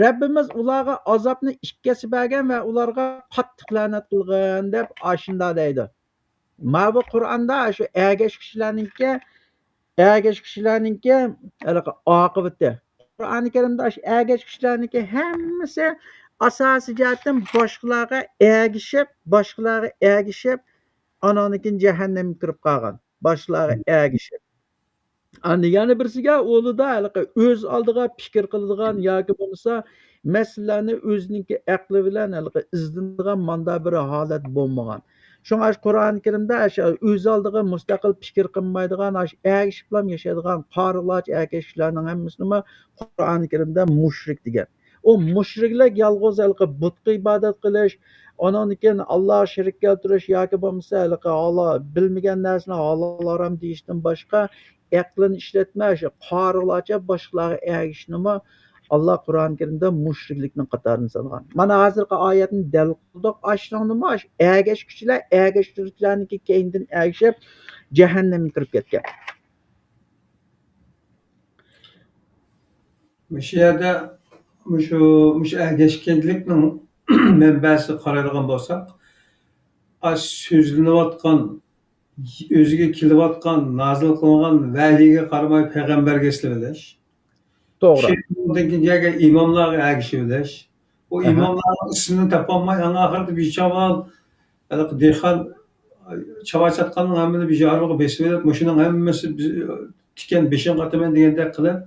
Rabbimiz ularga azobni ikkisi bergan va ularga qattiq la'nat qilgan deb ashunda deydi. Mana bu Qur'onda shu ergash kishilarningki oqibati. Qur'oni Karimda shu ergash kishilarningki hammasi asosiy jihatdan boshqalarga ergishib, anonikin jahannamga kirib qolgan. Boshqalarga ergishib. Yana birisiga o'lida o'z oldiga fikr qiladigan yoki bo'lmasa masalalarni o'ziningki aqli bilan izlanadigan manda bir holat bo'lmagan. Şoňa Qur'oni Kerimda o'z oldiga mustaqil fikr qilmaydigan, ergishib yashaydigan qorilar, erkaklarning hammasini Qur'oni Kerimda mushrik degan. O mushriklar yolg'iz butga ibodat qilish, onanikin Alloh shirik keltirish yoki bo'lmasa Allah bilmagan narsani halol harom deyishdan boshqa aqlini ishlatmay qorilarcha boshqalarga ergishishnimi Allah Qur'oni Kerimda mushriklikning qatorine solgan. Mana hozirgi oyatni dalil qildik. Ashnonimi ergash kuchlar, ergashtiruvchilarniki keyindan ergishib jahannamga kirib ketgan. Shu yerda shu ergashganlikning manbasi qaralgan bo'lsak, so'zlanayotgan o'ziga kelayotgan, nozil qilingan vahiga qaramay payg'ambarga islamilash. To'g'ri. Shundan imomlarga ergishib bilish. O imomlarning ismini topolmay, oxirida bechoron dehqon chavachatqanning hammani bejoraga besib olib, shuning hammasi tikan beshin qataman degandek qilib,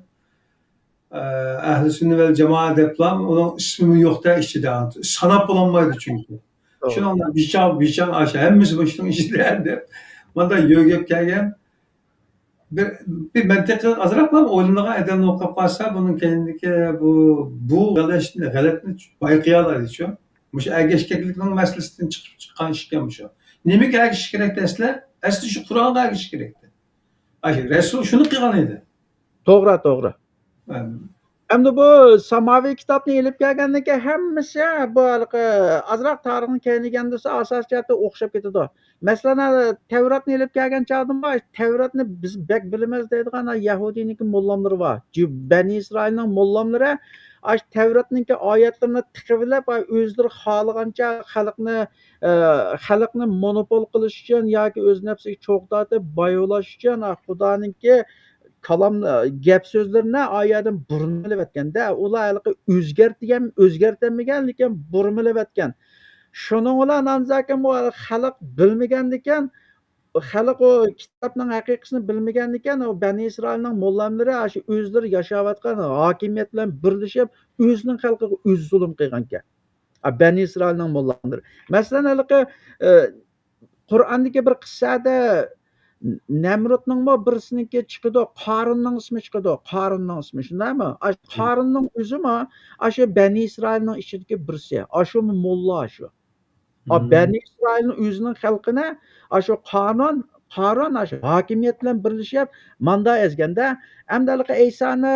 ahli sunna vel jamoa deblam uning ismi yo'qda ichida. Sanab bo'lolmaydi chunki. Shuning bechoron hammasi shuning ichida deb mana yo'g'ib kelgan bir mantiqi azroq o'ylangan odamni o'qib qolsa, buning keyindagi bu g'alatni bayqay oladi-chu. Shu ergashganlikning masalasidan chiqib chiqqan ishkan shu. Nimaga ergashish kerak desizlar? Asli shu Qur'onga ergashish kerakdi. Rasul shuni qilgan edi. To'g'ri. Endi bu samoviy kitobni ilib kelgandan keyin hammasi bu haligi azroq tarixni keyinliganda desa asosiy jihatda o'xshab ketadi. Masalan, Tavratni ilib kelgan chog'dimi, Tavratni biz bek bilamiz deydigan Yahudiyniki mollamlari bor. Bani Isroilning mollamlari ash Tavratniki oyatlarini tiqivilab, o'zlari xohlagancha xalqni monopol qilish uchun yoki o'z nafsiga cho'g'datib boyolash uchun Xudoninki kalam gap so'zlarini oyatdan burmilayotganda ular haligi o'zgartirmagan lekin burmilayotgan. Shuning bilan anzakin bu xalq bilmagandan keyin xalq o kitobning haqiqatini bilmagandan keyin o Bani Isroilning mollamlari shu o'zlari yashayotgan hokimiyat bilan birlashib o'zining xalqiga o'zi zulm qilgan ekan. Bani Isroilning mollamlari. Masalan, haligi e, Qur'ondagi bir qissada Namrudningmi birsiniki chiqidi, Qorinning ismi chiqidi. Qorinning ismi, shundaymi? Qorinning o'zimi shu Bani Isroilning ichidagi birisi. Shu molla shu. Hmm. Bani Isroilning o'zining xalqini shu Qorin shu hokimiyat bilan birlashib manda ezganda, hamda Aysoni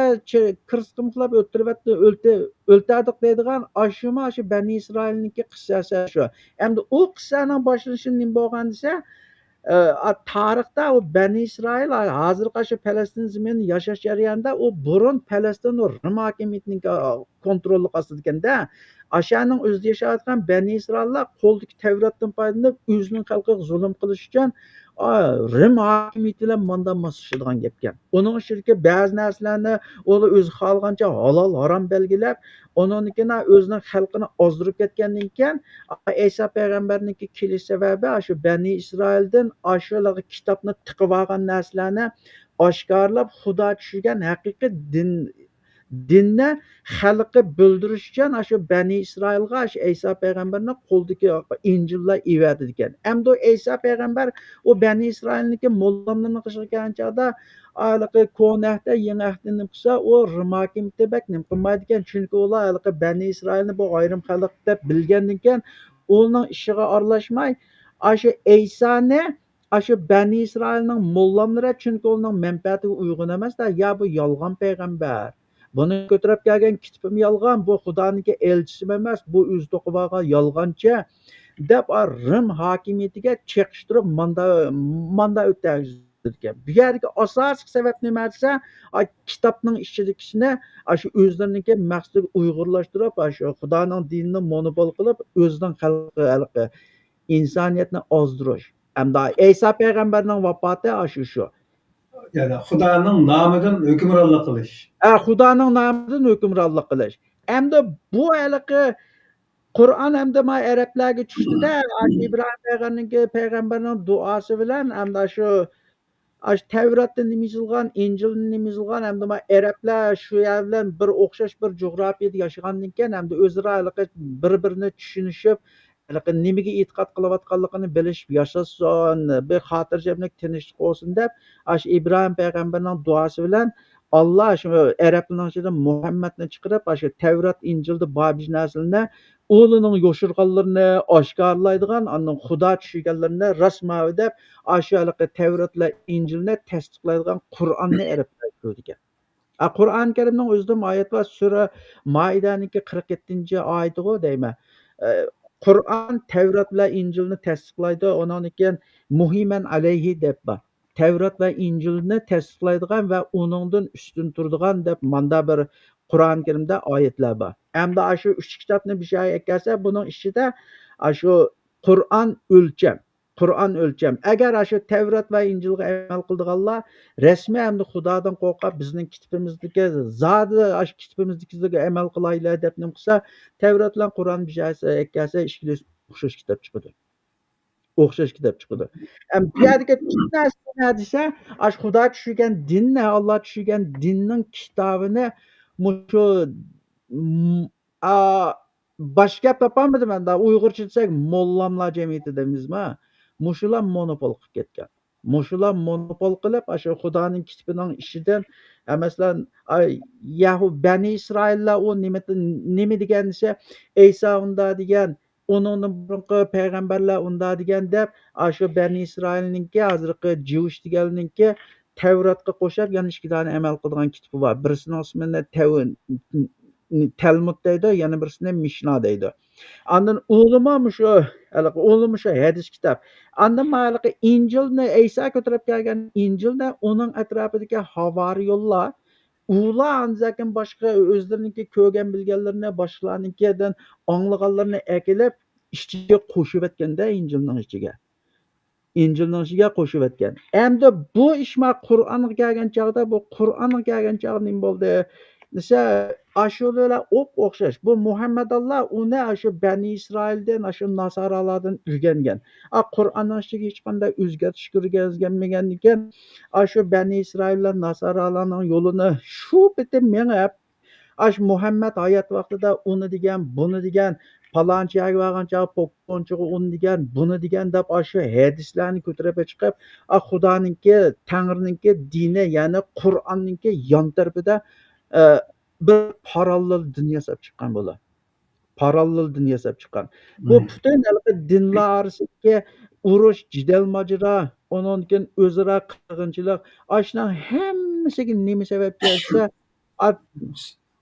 kirstimiqlab o'ltirdik deydigan shu Bani Isroilniki qissasi shu. Endi u qissaning boshlanishi nima bo'lgan desa, tarixda o Bani Isroil hozirgi shu Falastin zaminida yashash jarayonida u burun Falastin Rim hokimiyatining kontroli ostida ekanda, o'shaning o'zida yashayotgan Bani Isroillar qo'ldagi Tavratdan foydalanib o'zining xalqiga zulm qilish uchun Rim hokimiyati bilan manda moslashadigan gap ekan. Uning ichidagi ba'zi narsalarni ular o'zi xohlagancha halol harom belgilab, uninikini o'zining xalqini ozdirib ketgandan keyin Isa payg'ambarniki kelish sababi shu Bani Isroildan shularga kitobni tiqib olgan narsalarni oshkorlab Xudo tushirgan haqiqiy dinni xalqqa bildirish uchun shu Bani Isroilga shu Isa payg'ambarning qo'lidagi Injillar evatdi ekan. Endi Isa payg'ambar u Bani Isroilniki mollamlarni qishiga kelgan chog'da haligi ko'nahda yangi ahdini qilsa u Rim hokimiyati bak nim qilmaydi ekan. Chunki ular haligi Bani Isroilni bu ayrim xalq deb bilgandan keyin uning ishiga aralashmay shu Isoni shu Bani Isroilning mollamlari chunki uning manfaatiga uyg'un emasda, ya bu yolg'on payg'ambar. Buni ko'tarib kelgan kitobim yolg'on, bu Xudoning elchisi emas, bu o'zi to'qib olgan yolg'onchi deb Rim hokimiyatiga chekishtirib manda o'tkazgan. Bu yerdagi asosiy sabab nima desa, kitobning ichidagini shu o'zlariniki maqsadiga uyg'urlashtirib, shu Xudoning dinini monopol qilib, o'zining xalqi insoniyatni ozdirish. Hamda Isa payg'ambarning vafoti shu. Yani Xudoning nomidan hukmronlik qilish. Xudoning nomidan hukmronlik qilish. Endi bu haligi Qur'on hamda arablarga tushdida, İbrahim payg'ambarning duosi bilan hamda shu Tavratda nima yozilgan, Injilda nima yozilgan, hamda arablar shu yer bilan bir o'xshash bir jo'grafiyada yashagandan keyin hamda o'zaro bir-birini tushunishib, nimaga e'tiqod qilayotganligini bilishib yashasin, bir xotirjamlik, tinchlik bo'lsin deb, İbrahim payg'ambarning duosi bilan Alloh shu arablarning ichidan Muhammadni chiqarib, shu Tavrat, Injilda bor narsani o'zining yoshirganlarini oshkorlaydigan, andan Xudo tushirganlarini rasmoviy deb shu Tavrat bilan Injilni tasdiqlaydigan Qur'onni arablar ko'rdi ekan. Qur'oni Karimning o'zida oyat bor, sura Maidaniki 47-oyatiga deyman. Qur'on Tavrat bilan Injilni tasdiqlaydi, undan keyin muhiman alayhi deb bor. Tavrat va Injilni tasdiqlaydigan va uningdan ustun turadigan deb manda bir Qur'oni Karimda oyatlar bor. Hamda shu 3 kitobni bir joyga kelsa, buning ichida shu Qur'on o'lcham. Qur'on o'lcham. Agar shu Tavrat va Injilga amal qildiganlar rasmiy hamda Xudodan qo'rqib bizning kitobimizdagi zodi shu kitobimizdagiga amal qilaylar deb nim qilsa, Tavrat bilan Qur'on bir joyga kelsa, ikkilasi o'xshash kitob chiqadi. O'xshash kitob chiqadi. Bu yerdagi narsa nima desa, Xudo tushirgan dinni, Alloh tushirgan dinning kitobini mushu boshqa gap topolmadim endi. Uyg'urcha desak, mollamlar jamiyati deymizmi? Mushular monopol qilib ketgan. Mushular monopol qilib, shu Xudoning kitobining ishidan, masalan, Bani Isroillar u nima degan desa, Isa unda degan, uningdan burungi payg'ambarlar unda degan deb, shu Bani Isroilningki, hozirgi Jewish deganninki Tevratqa qo'shib yana 2 dona amal qiladigan kitobi bor. Birisining ismini Talmud deydi, yana birisini Mishna deydi. Andan ulama ulama shu hadis kitob. Andan malaqi Injilni Isa ko'tarib kelgan Injilda uning atrofidagi havoriyonlar ular anzakin boshqa o'zlariniki ko'rgan bilganlarini boshqalarnikidan anglaganlarini akilib ichiga qo'shib etganda Injilning ichiga qo'shib etgan. Endi bu ish Qur'onga kelgan chog'da nima bo'ldi? Desa, ashular o'xshash. Bu Muhammadulloh uni shu Bani Isroildan, shu Nasoralardan o'rgangan. Qur'onning ichiga hech qanday o'zgartish kirgizmagan ekan. Shu Bani Isroillar, Nasoralarning yo'lini shu bitim mengib Muhammad hayot vaqtida uni degan, buni degan, palonchi yerga borgan chog'i po'pponchiga uni degan, buni degan deb shu hadislarni ko'tarib chiqib, Xudoninki, Tangrininki dini, ya'ni Qur'onninki yon tarafida bir parallel din yasab chiqqan bular. Parallel din yasab chiqqan. Bu butun dinlar orasidagi urush, jidal mojaro, undan keyin o'zaro qirg'inchilik, shuning hammasiga nima sabab kelsa,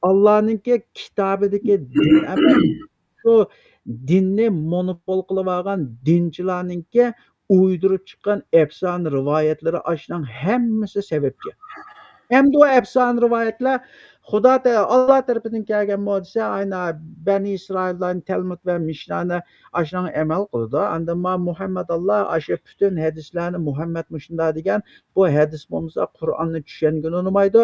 Allohninki kitobidagi din emas, shu dinni monopol qilib olgan dinchilarninki uydurib chiqqan afsona rivoyatlari shuning hammasi sababchi. Endi o afsona rivoyatlar Alloh tarafidan kelgan bo'lsa, aynan Bani Isroillarning Talmud va Mishnani shuning amal qildi. Endi Muhammadulloh shu butun hadislarni Muhammad mushunda degan, bu hadis bo'lmasa Qur'onni tushungani unmaydi.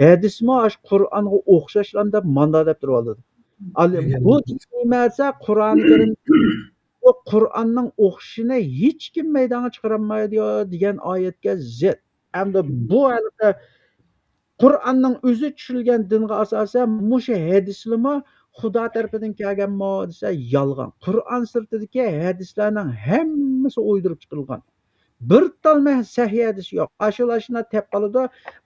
Hadismi Qur'onga o'xshashlar deb manda deb turib oldi. Bu emas Qur'oni Karim bu Qur'onning o'xshishini hech kim maydonga chiqarolmaydi degan oyatga zid. Endi bu Qur'onning o'zi tushirilgan dinga asosan mushu hadislarmi Xudo tarafidan kelganmi desa yolg'on. Qur'on sirtidagi hadislarning hammasi o'ydirib chiqilgan. Bir talma sahih hadis yo'q. Ashulashni tep qoladi.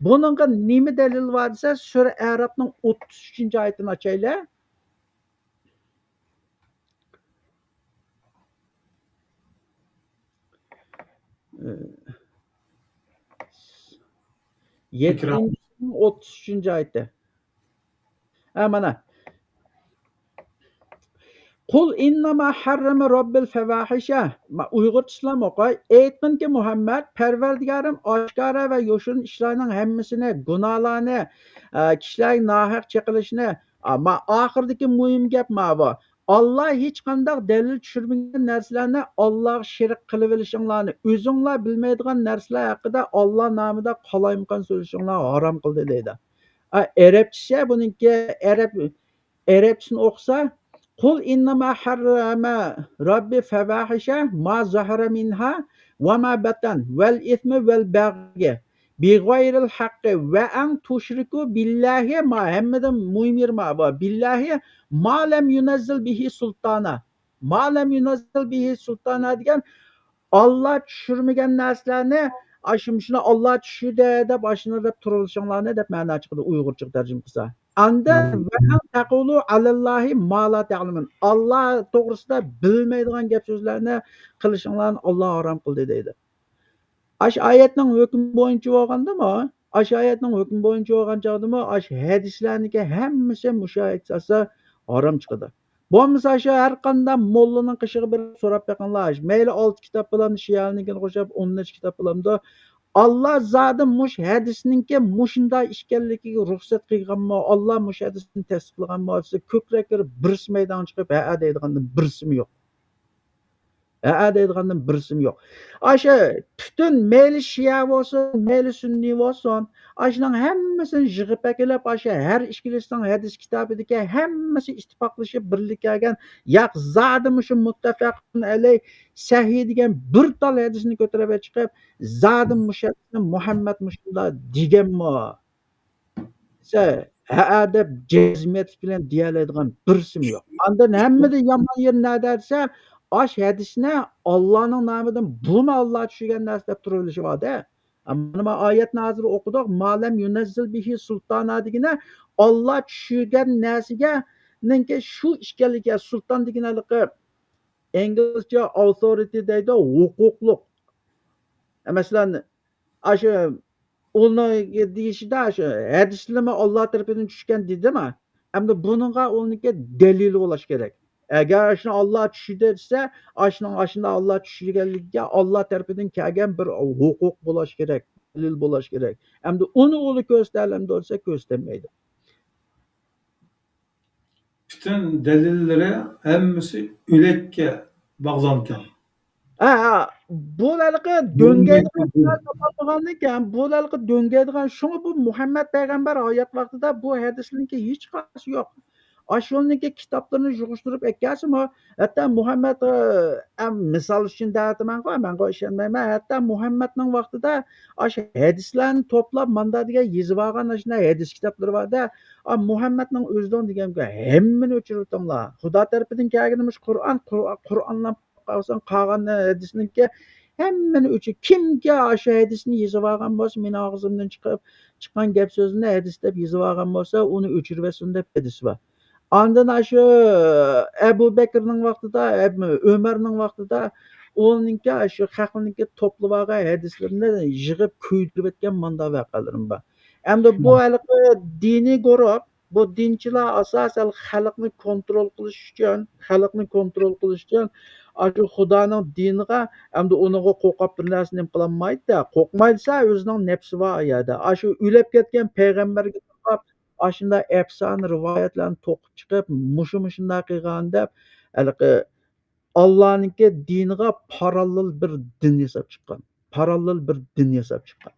Buningga nima dalil bor desa, Sura Arabning 33-oyatini ochaylar. Yettinchi 33-oyatda. Mana. Qul innama harrama robbil fawahisha. Uyg'urchalar o'qay. Aytqinki Muhammad, Parvardigorim oshkora va yoshirin ishlarning hammasini, gunohlarni, kishilarning nohaq chiqilishini, oxirdagi muhim gap bu. Allah hech qanday dalil tushirmagan narsalarni Allohga shirik qilib olishinglarni, o'zinglar bilmaydigan narsalar haqida Alloh nomida qalaymaqon so'zlashinglarni harom qildi deydi. Arabcha buningki Arabchasini o'qisa Qul innama harrama robbi fawahisha ma zahara minha va ma batan val ithmi val baghi big'oyril haqqi va an tushriku billahi ma hammadan muhim bu billahi ma lam yunazzil bihi sultana degan Alloh tushirmagan narsalarni shuni Alloh tushirdi deb shuni deb turilishinglarni deb ma'no chiqadi Uyg'urcha tarjima qilsa. Anda va taqulu alallohi ma la ta'lamun. Alloh to'g'risida bilmaydigan gap so'zlarni qilishinglarni Alloh harom qildi deydi. Oyatning hukmi bo'yicha bo'lgandimi? Oyatning hukmi bo'yicha bo'lgan chog'dimi? Hadislarniki hammasi mushohidasi harom chiqadi. Bo'lmasa har qanday mollaning qishig'i bir so'rab beqinglar. Mayli 6 kitob bilan Shiyalnikini qo'shib 10 kitob bilamda Allah zodi mush hadisninki mushunday ishkanligiga ruxsat qilganmi? Alloh mush hadisni tasdiqlaganmi? Desa ko'krak kirib birisi maydonga chiqib ha deydigandan birisimi yo'q. Deydigandan birisimi yo'q. Butun mayli Shiya bo'lsin, mayli Sunniy bo'lsin, shuning hammasini yig'ib kelib, har ikkalasining hadis kitobidagi hammasi ittifoqlashib birlikagan, yo'q zodi shu muttafaqun alay sahih degan bir tal hadisni ko'tarib chiqib, zodi mushatni Muhammad mushunda deganmi? Deb jazmiyatlik bilan deyoladigan birisimi yo'q. Andan hammada yomon yer nada desa, hadisni Allohning nomidan buni Alloh tushirgan narsa deb turilishyapti. Mana oyatni hozir o'qidik. Ma'lam yunazzil bihi sultana degani Alloh tushirgan narsaga ninki shu ishkanligi sulton deganligi inglizcha authority deydi, huquqliq. Masalan, Onu deyishida shu hadislarmi Alloh tarafidan tushgan dedimi? Endi buningga uniki dalili bo'lishi kerak. Agar shuni Alloh tushdi desa, ashunda Alloh tushirganligiga Alloh tarafidan kelgan bir huquq bo'lishi kerak, dalil bo'lishi kerak. Endi uni ko'rsataolmaydi desa ko'rsatmaydi. Bütün delilleri hemmisi ülekке bağlangan. Bularga Bundan döngaydigan topolmagan ekan. Bularga döngaydigan shuni bu Muhammad payg'ambar hayot vaqtida bu hadislarga hech qarshi yo'q. Ashulniki kitoblarni yig'ishtirib aytganmi? Hatto Muhammad misol uchun deyapman-ku, men ishonmayman. Hatto Muhammadning vaqtida ash hadislarni to'plab manda degan yozib olgan shunday hadis kitoblari bor-da. Muhammadning o'zidan deganga hammani o'chirtinglar. Xudo tarafidan kelganimiz Qur'ondan qolsin qolgan hadisniki hammani o'chir. Kimga o'sha hadisni yozib olgan bo'lsa, meni og'zimdan chiqqan gap so'zni hadis deb yozib olgan bo'lsa, uni o'chirvasin deb hadis bor. Ondan shu Abu Bakrning vaqtida, Umarning vaqtida uninki shu xalqniki to'plab olgan hadislarni yig'ib kuydirib etgan manda voqealarim bor. Endi bu haligi diniy guruh, bu dinchilar asosan xalqni kontrol qilish uchun shu Xudoning diniga endi uniga qo'rqib bir narsani qilolmaydi-da. Qo'rqmaysa o'zining nafsi bor u yerda. Shu o'lib ketgan payg'ambarga shunday afsona rivoyatlarni to'qib chiqib, mushunday qilgan deb haligi Allohniki diniga parallel bir din yasab chiqqan.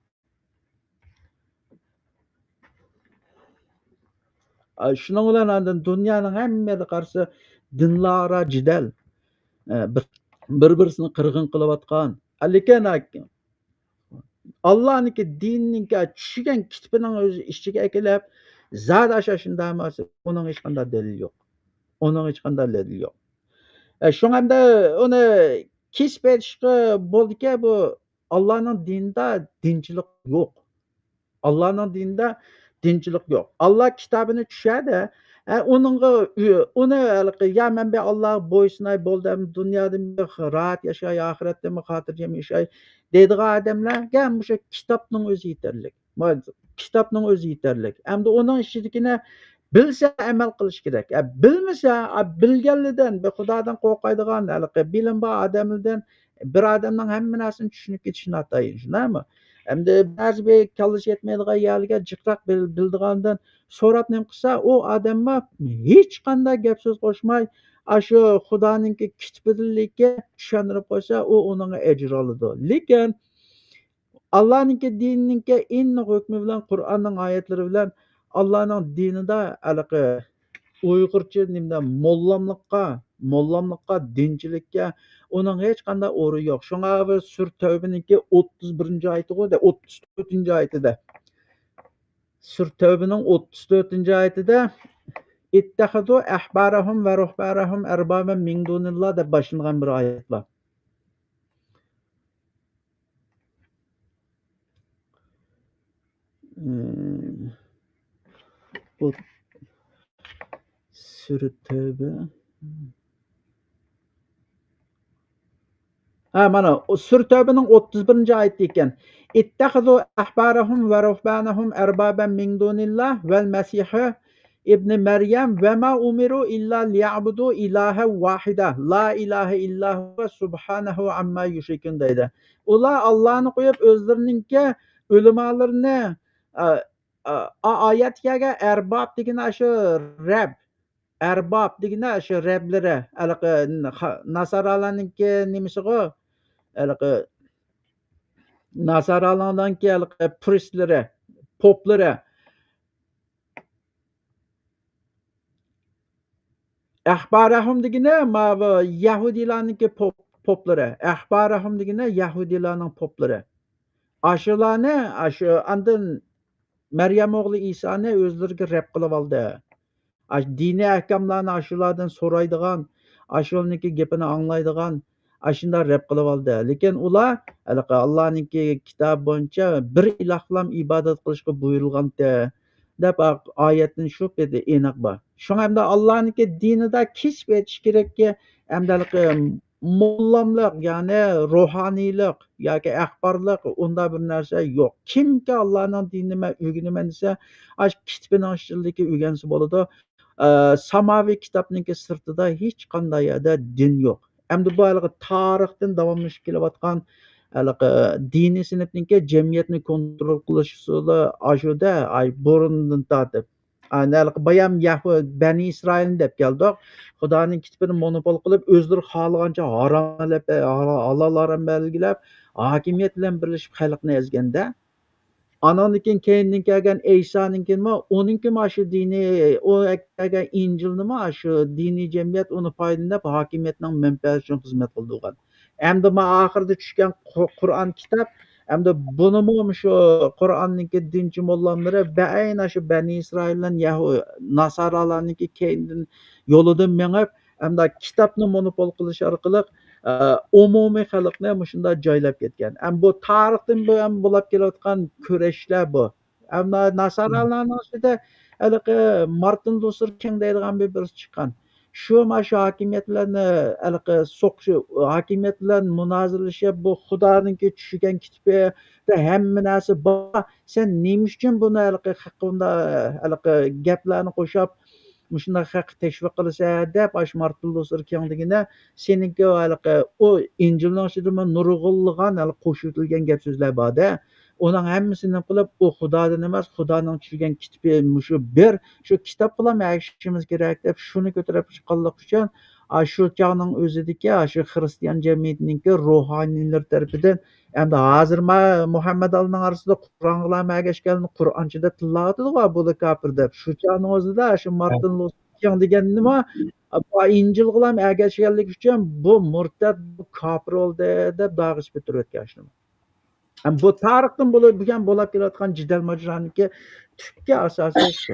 Shuning bilan oldin dunyoning hammaga qarshi dinlararo jidal bir-birini qirg'in qilayotgan. Lekin Allohniki dinninki tushigan kitobining o'zi ichiga kelib, zot shunday emas, uning hech qanday dalili yo'q. Shunga hamda uni kesib aytishga bo'ldiki, bu Allohning dinida dinchilik yo'q. Alloh kitobini tushadi. Uni ya men bir Allohga bo'ysunay bo'ldim, dunyoda rohat yashay, oxiratda xotirjam yashay deydigan odamlarga o'sha kitobning o'zi yetarli. Endi uning ichidagini bilsa amal qilish kerak. Bilmasa, bilganligidan Xudodan qo'rqadigan bilim bor odamlardan bir odamning hamma narsani tushunib ketishi notayin, shundaymi? Endi ba'zi bir kallasi yetmaydigan yerga jiqroq bildigandan so'rab nima qilsa, u odamga hech qanday gap so'z qo'shmay, shu Xudoninki kitobidagi tushuntirib qo'ysa, u unga ajr oladi. Lekin Allohninki dinininki aniq hukmi bilan, Qur'onning oyatlari bilan Allohning dinida Uyg'urcha nimda mollamlikqa, dinchilikka uning hech qanday o'ri yo'q. Shunga bir Sur Tavbaninki 31-oyati-ku, 34-oyatida. Sur Tavbaning 34-oyatida ittakhadu ahbarahum va ruhbarahum arbaban min dunillah deb boshlangan bir oyat bor. Bu Sur Tavba mana Sur Tavbaning 31-oyati ekan. İttakhadu ahbarahum ve ruhbanahum erbaben min dunillah vel mesih ibn Meryem ve ma umiru illa liya'budu ilahe vahida la ilahe illahu subhanahu amma yushrikun deydi. Ular Allah'ını qo'yib o'zlarininki ulamolarni oyatga erbob degan shu Rab Erbob degina shu rablari nasoralarninki nimasiga nasoralarninki pristlari, poplari ahbarahum degina Yahudilarninki poplari, ahbarahum degina Yahudilarning poplari. Ashularni andin Maryam o'g'li Isoni o'zlariga rab qilib oldi. Diniy ahkamlarni ashulardan so'raydigan, ashulniki gapini anglaydigan, shunday rab qilib oldi. Lekin ular Allohninki kitob bo'yicha bir iloh bilan ibodat qilishga buyurilganda deb oyatning shu aniq bor. Shunga hamda Allohninki dinida kesib aytish kerakki, hamda mollamlıq, ya'ni ruhaniylik yoki axborlik unda bir narsa yo'q. Kimki Allohning dinini men o'rganaman desa, ash kitobning ishchiligi o'rgansa bo'ladi. Samoviy kitobninki sirtida hech qanday yerda din yo'q. Endi bu haligi tarixdan davomlashib kelayotgan haligi diniy sinfninki jamiyatni kontrol qilish usuli ashuda burundan tortib. Haligi bayam Bani Isroilni deb keldik. Xudoning kitobini monopol qilib, o'zlari xohlagancha halol harom belgilab, hokimiyat bilan birlashib xalqni ezganda, anandan keyindan kelgan Isoninkinmi, uninkinmi shu diniy u kelgan Injilnimi shu diniy jamiyat uni foydalanib hokimiyatning manfaati uchun xizmat qildigan. Endi oxirida tushgan Qur'on kitob endi bunimi shu Qur'onniki dinchi mollamlari aynan shu Bani Isroildan Nasoralarniki keyindan yo'lidan mengib, endi kitobni monopol qilish orqali umumiy xalqni shunday joylab ketgan. Bu tarixdan buyon bo'lib kelayotgan kurashlar bu. Ammo Nasoralarning ichida haligi Martin Luther King deydigan birisi chiqqan. Shu hokimiyat bilan haligi hokimiyat bilan munoziralashib, bu Xudoninki tushgan kitobi hamma narsa bor. Sen nima uchun buni haligi gaplarni qo'shib shunday haq tashviq qilsa deb Martin Luther King degani seninki haligi u Injilning ichida nurg'unlagan qo'shitilgan gap so'zlar bor-da. Uning hammasini qilib u Xudodan emas, Xudoning tushgan kitobi shu kitob bilan yashashimiz kerak deb shuni ko'tarib chiqqanlik uchun shu chog'ning o'zidagi shu xristian jamiyatininki ruhoniylar tarafidan endi hozir Muhammad Alining orasida Qur'onga ergashgan Qur'onchida tillayotidi bu kofir deb. Shu chog'ning o'zida shu Martin Luther King degan nima Injil bilan ergashganlik uchun bu murtad, bu kofir bo'ldi deb dog'ish bitirayotgan shu. Bu tarixdan bo'lib kelayotgan jidal majroniki tubki asosi shu.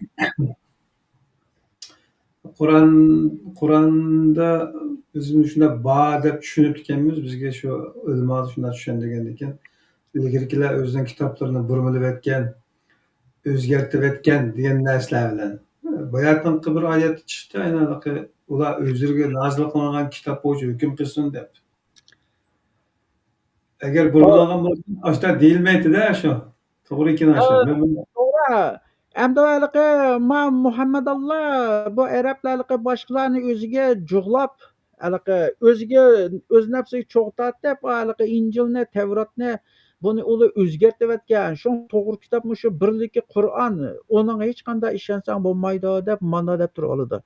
Qur'onda biz shunda bor deb tushunib ekanmiz. Bizga shu ilmlar shunday tushundigan ekan. Ilgirkilar o'zining kitoblarini burmilib etgan, o'zgartirib etgan degan narsalar bilan. Bayatning bir oyat chiqdi, aynan ular o'zlariga nozil qilingan kitob bo'yicha hukm qilsin deb. Agar burg'ulagan bo'lsa, ashta deyilmaydi-da shu. To'g'ri ekan shu. To'g'ri. Endi haligi Muhammad Allah bu arablarga boshqalarni o'ziga jug'lab, haligi o'ziga o'z nafsiga cho'g'tat deb haligi Injilni, Tavrotni buni ular o'zgartirayotgan. Shu to'g'ri kitobmi shu birligi Qur'on. Uning hech qanday ishonsang bo'lmaydi deb mana deb turib oladi.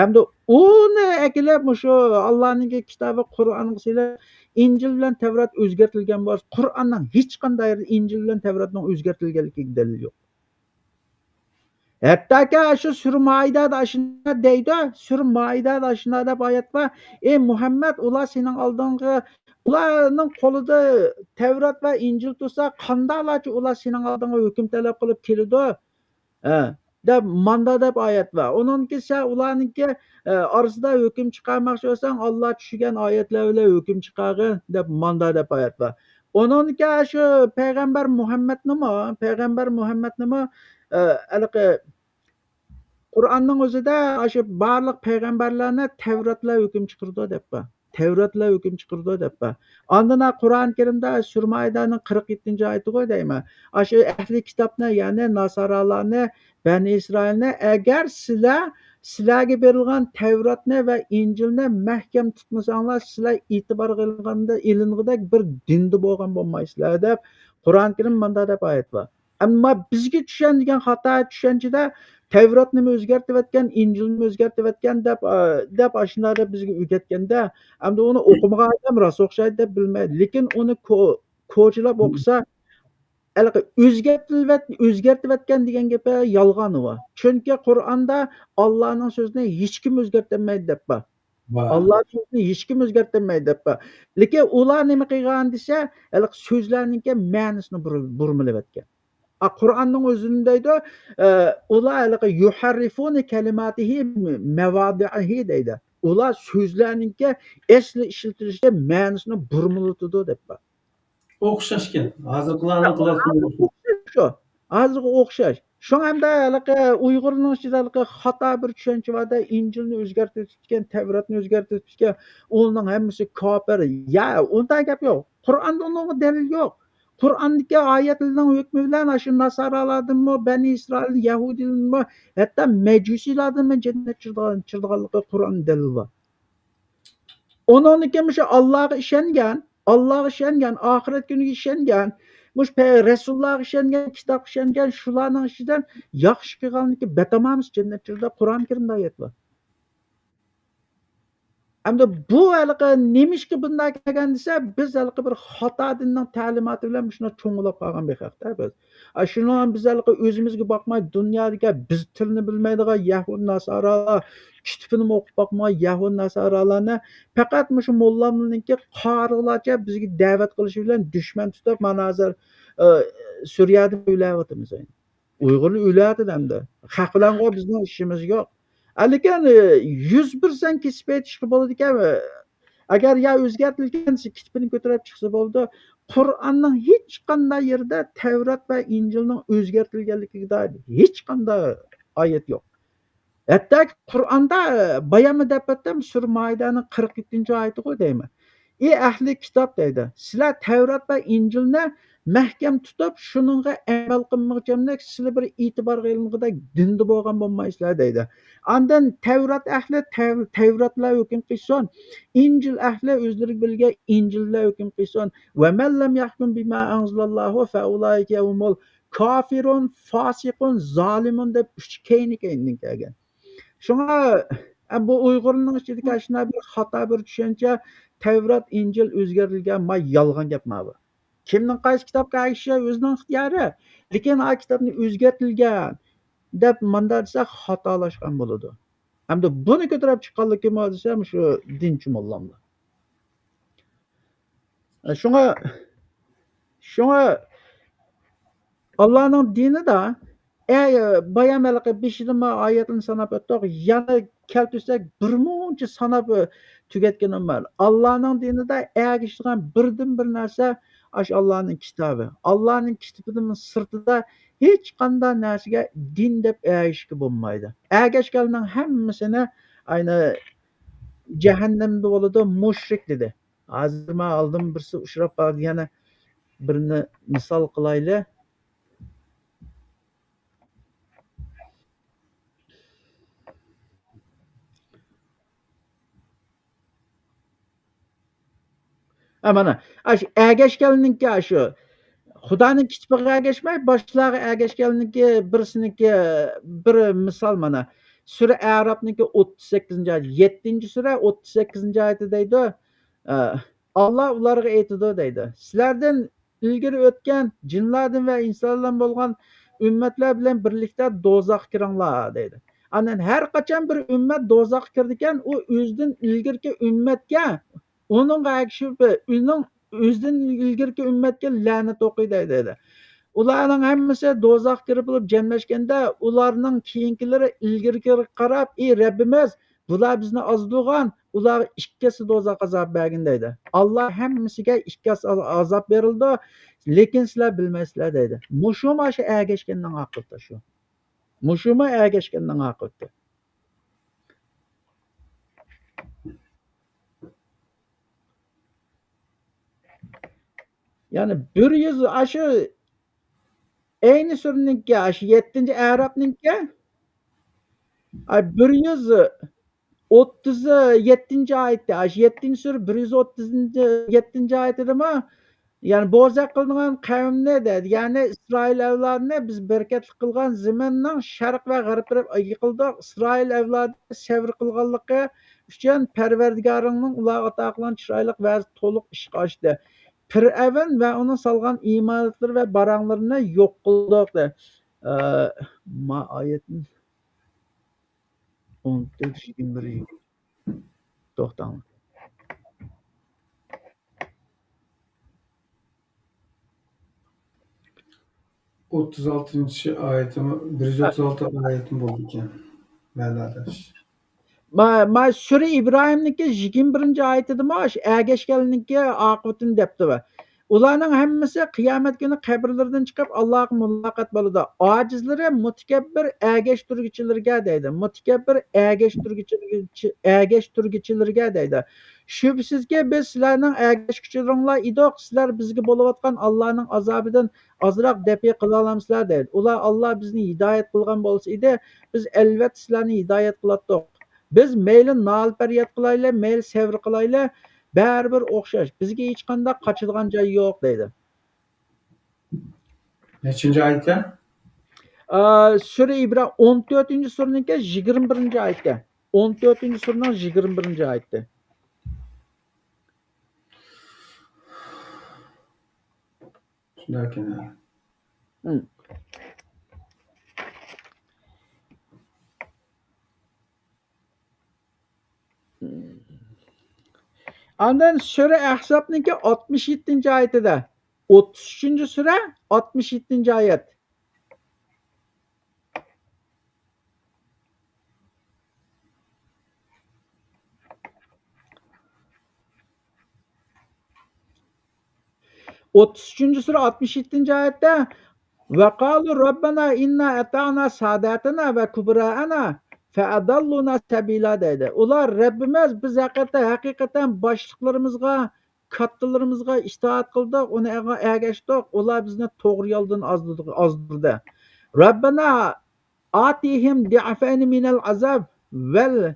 Endi uni akilab shu Allohning kitobi Qur'onga silab Injil bilan Tavrot o'zgartirilgan bo'lsa, Qur'onning hech qanday Injil bilan Tavrotning o'zgartirilganligiga dalil yo'q. Hattoki shu Surmaydada shunday deydi, Surmaydada shunday deb oyat bor. Ey Muhammad, ular sening oldingi ularning qo'lida Tavrot va Injil tursa, qandaylarcha ular sening oldinga hukm talab qilib keladi? Deb manda deb oyat bor. Uningki sen ularningki orasida hukm chiqarmoqchi bo'lsang, Alloh tushgan oyatlar bilan hukm chiqargin deb manda deb oyat bor. Uningki shu payg'ambar Muhammadnimi haligi Qur'onning o'zida shu barliq payg'ambarlarni Tavrotlar hukm chiqirdi deb bor. Tavrotlar hukm chiqirdi deb bor. Ondan Qur'oni Karimda Surmaydaning 47-oyatida deyman. Shu ahli kitobni, ya'ni Nasoralarni, Bani Isroilni agar sizlarga berilgan Tavrotni va Injilni mahkam tutmasanglar, sizlar e'tibor qilinganda bir dinda bo'lgan bo'lmaysizlar deb Qur'oni Karim manda deb oyat bor. Ammo bizga tushadigan xato tushunchada Tavrotni o'zgartirayotgan, Injilni o'zgartirayotgan deb shunday deb bizga o'rgatganda, endi uni o'qimagan odam rost o'xshaydi deb bilmaydi. Lekin uni ko'chilab o'qisa, haligi o'zgartirayotgan degan gapi yolg'on u. Chunki Qur'onda Allohning so'zini hech kim o'zgartirmaydi deb bor. Allohning so'zini hech kim o'zgartirmaydi deb bor. Lekin ular nima qilgan desa, haligi so'zlarningki ma'nosini burmilayotgan. Qur'onning o'zida deydi, ular haligi yuharrifuna kalimatihi mavadihi deydi. Ular so'zlarningki asli ishlatilishda ma'nosini burmilatadi deb bor. O'xshashgan. Hozirgilarni Shu. Hozirgi o'xshash. Şoň hemde halky Uýgurnyň içinde halky hata bir düşünçe barda İncilni özgertip tutgan, Tevratny özgertip tutgan, onuň hemmesi kafir. Ya, onday gap ýok. Kur'anda onuňa delil ýok. Kur'andaki ayetleriniň hükmü bilen aşy Nasaralardanmy, Beni İsrail, Yahudilerdenmi, hatda Mecusilerdenmi jennetde çyrdyganlygy Kur'anda delil bar. Onunki mişe Allah'a işengen, ahiret günüge işengen, muş Resulullah işengen, kitap işengen, şularning içinden yaxşı kılganlygy betamamız cennetçilerde Kur'an-ı Kerimde ayet var. Hamda bu halky nemişki bunday kelgen dese, biz halky bir hata dininiň talimaty bilen şuna çoňulap kalgan behekda biz. Şunu biz halky özümizge bakmay, dünýädäki biz tilini bilmeýdigan Yahudi Nasaralar, kitapyny okup bakmay Yahudi Nasaralarny pekat muşu mollamyňki qarylarça bizge däwet kılışı bilen düşman tutup mana hazır Suriýada öýläýärmiz. Uýgurlar öýlädi hemde. Hak bilen go bizniň işimiz ýok. Lekin 100% kesip aytishga boladikan, agar ya o'zgartirilgan kitobini ko'tarib chiqsa bo'ldi, Qur'onning hech qanday yerda Tevrat va Injilning o'zgartirilganligiga dair hech qanday oyat yo'q. Hatto Qur'onda bayami deb aytdim, Sura Maidaning 47-oyati deyman. Ey ahli kitob deydi. Sizlar Tevrat va Injilni mahkam tutib, shuningga amal qilmoqchilik, sizlar bir e'tibor qilingida dinda bo'lgan bo'lmaysizlar deydi. Andan Tevrat ahli Tevratlar hukm qilsin, Injil ahli o'zlari bilgan Injillar hukm qilsin. Va man lam yahkum bima anzalallohu fa ulaika humul kafirun, fasiqun, zalimun deb 3 keyni kelgan. Şoňa bu Uýgurnyň içindäki aşna bir hata bir düşünçe Tevrat, Injil özgerilgen ýalgan gap bu. Kimniň gaýsy kitapga aýşy özüniň ixtiýary. Lekin a kitapny özgertilgen dep manda desek hatalaşgan bolady. Hamda buny götürüp çykganlygy kim desem şu dinçi mollamlar. Şoňa Allah'ın dini de bayan meleki 5-nji ayetini sanap ötdük. Yana keltirsek bir muncha sanap tügetgenim bar. Allah'ın dini de ägişdiren birden bir narsa aş Allah'ın kitaby. Allah'ın kitabynyň sırtyda hiç qanday närsege din dep ägişki bolmaýdy. Ägeşkelniň hemmisini aýna cehennemde bolady, müşrik dedi. Hazır men aldım birsi uçrap bardy, yana birini misal kılaýly. Mana aş ägeşkelninki aşu Hudaňyň kitabyga ägeşmej, başlagy ägeşkelninki birsiniki bir misal mana Sura A'rafnynki 38-nji ayet, 7-nji sura 38-nji ayetde diýdi. Allah ularga aýtdy diýdi. Sizlerden ilgiri ötken jinlardan we insanlardan bolgan ümmetler bilen birlikde dozaq kiringlar diýdi. Anan her kaçan bir ümmet dozaq kirdiken o özünden ilgirki ümmetge onun ägişip onun özünden ilgirki ümmetge lanet okuýdy diýdi. Ularning hemmesi dozaq kirip bolup jemleşgende ularning keyinkileri ilgirki qarap, "Ey Rabbimiz, bular bizni azdygan, ular ikkisi dozaq azap bergin" diýdi. Allah hemmesiga ikkisi azap berildi, lekin sizler bilmeýsizler diýdi. Muşuma şu ägeşkenden akıpdy şu. Muşuma ägeşkenden akıpdy. Yani 100 aşı Eyni sürününki aşı 7-nji A'rafnynki 137-nji ayetde aşı 7-nji sura 137-nji ayetdemi yani bozak kılıngan kavimne dedi. Yani İsrail evladyny biz bereketli kılgan zeminniň şerq we garp tarap yıkıldık. İsrail evlady sevr kılganlygy üçin Perwerdigarymyň ularga ata kılan çyraýlyk we toluk işga açdy. Firavun ve onun salgan imanatları ve baranlarını yok kıldık. Ayetin 14-21 toxtam. Otuz altıncı ayetimi, 136 ayetim boldy eken. Mälädaş. Ma Sure İbrahim'ninki 21-nji ayetide maş ägeşkelninki akybytyny depdi we. Ularning hammasi qiyomat kuni qabrlaridan chiqib Allohga muloqot bo'ladi. Ojizlari mutakabbir agashtirgichilarga deydi. Mutakabbir agashtirgichilarga deydi. Shubsizki biz sizlarning agashgichilaringlar edik. Sizlar bizga bo'layotgan Allohning azobidan ozroq dafi qila olamsizlar deydi. Ular Alloh bizni hidoyat qilgan bo'lsa edi, biz albatta sizlarni hidoyat qilardik. Biz mayli nol faryod qilaylik, mayli savr qilaylik, baribir o'xshash. Bizga hech qanday qochadigan joy yo'q deydi. Nechinchi oyatda? Sura İbrahim 14-suraniki 21-oyatda. 14-suraning 21-oyatda. Shunday ekan. Hı. Ondan Sura Ahzobniki 67-oyatida. 33-sura 67-oyat. Sura 67-oyatda وَقَالُوا رَبَّنَا إِنَّا أَطَعْنَا سَادَاتَنَا وَكُبْرَاءَنَا فَأَضَلُّونَا سَبِيلًا deydi. Ular Rabbimiz biz haqiqatan boshliqlarimizga, kattalarımizga itoat qildik, uni ergashdik. Ular bizni to'g'ri yo'ldan ozdirdi. Rabbana atihim di'afayn minal azab vel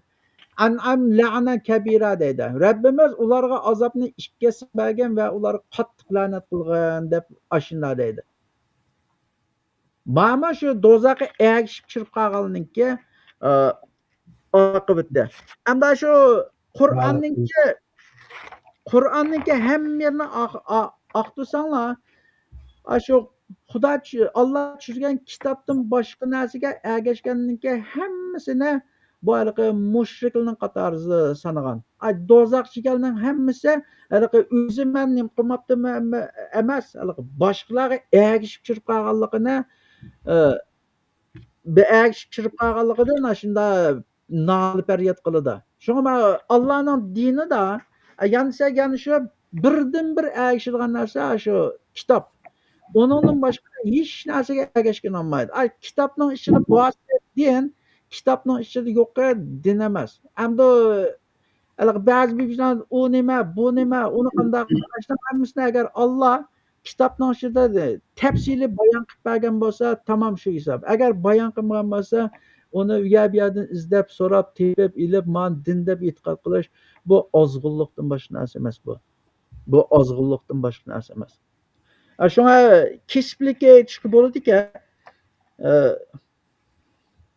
an'am la'na kabira deydi. Rabbimiz ularga azobni ikkisi bergan va ularga qattiq la'nat qilgan deb ashunday deydi. Mana shu do'zaxga ergishib chirib qolganlikka oqibatda. Hamda shu Qur'onninki hamma yerni aqtusanglar, shu Xudo Alloh tushirgan kitobdan boshqa narsaga ergashganlikka hammasini bu mushriklarning qatorida sanagan. Do'zaxchilarning hammasi o'zi men nim qilmabdim emas, boshqalarga ergishib chirib qolganligini ergishib chirib qolganligidan shunda nol faryod qiladi. Shunga Allohning dinida yana shu birdan bir ergishadigan narsa shu kitob. Onundan boshqa hech narsaga ergashgan olmaydi. Kitobning ichida bor din, kitobning ichida yo'q din emas. Endi ba'zi bizlar u nima, bu nima, uni qanday qarashdan hammasini agar Alloh kitobning ichida tafsili bayon qilib bergan bo'lsa, tamom shu hisob. Agar bayon qilmagan bo'lsa, uni bu yerdan izlab, so'rab, tepib, ilib, man din deb e'tiqod qilish bu ozg'unlikdan boshqa narsa emas bu. Bu ozg'unlikdan boshqa narsa emas. Shunga kesiblikka aytishga bo'ladiki,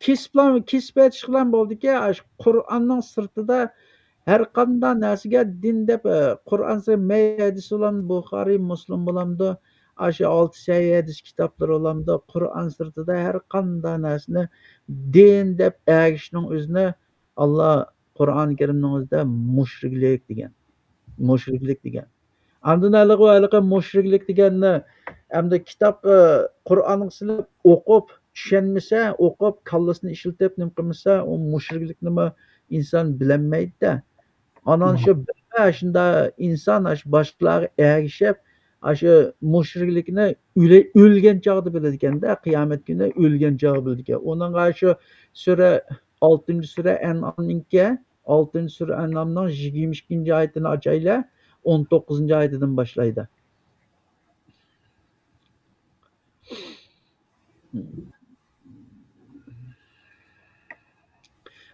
kesib aytish bilan bo'ldiki, Qur'onning sirtida har qanday narsaga din deb Qur'onsa hadis bo'lamdi, Buxoriy, Muslim bo'lamdi, shu 6 sahih hadis kitoblar bo'lamdi. Qur'on sirtida har qanday narsani din deb ergishishning o'zini Alloh Qur'oni Karimning o'zida mushriklik degan. Mushriklik degan. Andın mushriklik deganni hamda kitob Qur'onni silib o'qib tushunmasa, o'qib kallasini ishlatib nim qilmasa, u mushriklik nima inson bilolmaydi-da. Anan shu shunda inson boshqalarga ergishib, shu mushriklikni o'lgan chog'da biladi ekanda, qiyomat kuni o'lgan chog'da biladi ekan. Uningga shu sura 6-sura An'amningki 6-sura An'amning 22-oyatini ochaylar. 19-oyatidan boshlaydi.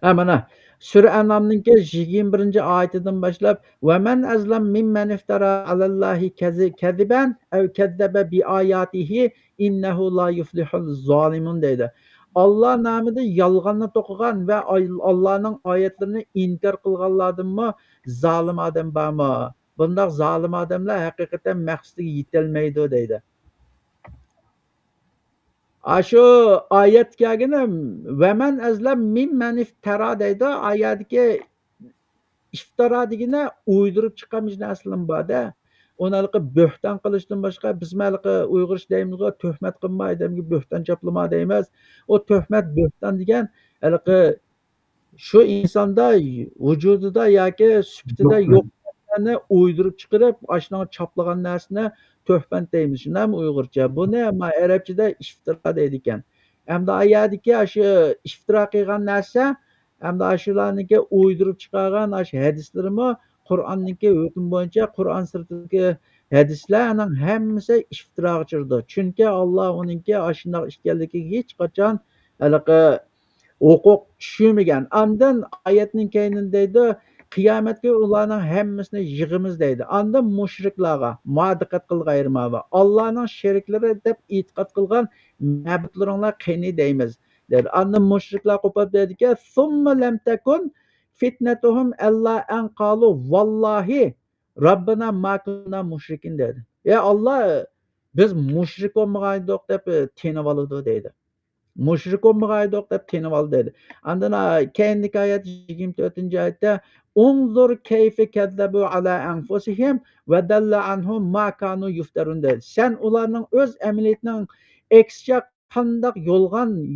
Mana Sura An'amningki 21-oyatidan boshlab va man azlam mimman iftara alallohi kaziban aw kazzaba bi oyatihi innahu la yuflihul zolimun deydi. Alloh nomida yolg'onni to'qigan va Allohning oyatlarini inkor qilganlardanmi zolim odam bormi? Bundoq zolim odamlar haqiqatan maqsadiga yetolmaydi deydi. Shu oyat kelgani va man azlam mimman iftara deydi. Oyatdagi iftara degani o'ydirib chiqqan narsalar bor-da. Uni bo'hton qilishdan boshqa biz Uyg'urcha deymizga tuhmat qilma odamga bo'hton chaplama deymiz. O tuhmat bo'hton degan shu insonda vujudida yoki sifatida yo'q narsani o'ydirib chiqarib, ashuna chaplagan narsani töhfənd deymiz, şundaymı Uyg'urcha? Buni arabchada iftiro deydi ekan. Hamda ayadiki shu iftiro qilgan narsa, hamda shularniki o'ydirib chiqargan shu hadislarimi Qur'onniki hukm bo'yicha Qur'on sirtidagi hadislarning hammasi iftiroga uchirdi. Chunki Alloh uninki shundoq ekanligiga hech qachon halaqa huquq tushirmagan. Ondan oyatning keyinida deydi, qiyomatga ularning hammasini yig'imiz deydi. Ondan mushriklarga diqqat qilg'ayirma va Allohning sheriklari deb e'tiqod qilgan ma'budlaringlar qani deymiz dedi. Ondan mushriklar qo'pab deydiki, summa lam takun fitnatuhum alla an qalu vallohi robbina ma kunna mushrikin dedi. Ya Alloh biz mushrik bo'lmagandik deb tinib oladi deydi. Mushrik bo'lmagandik deb tinib oldi dedi. Ondan keyingi oyat 24 oyatda unzur kayfa kazzabu ala anfusihim va dalla anhum ma kanu yuftarun dedi. Sen ularning o'z amaliyatining eksicha qandoq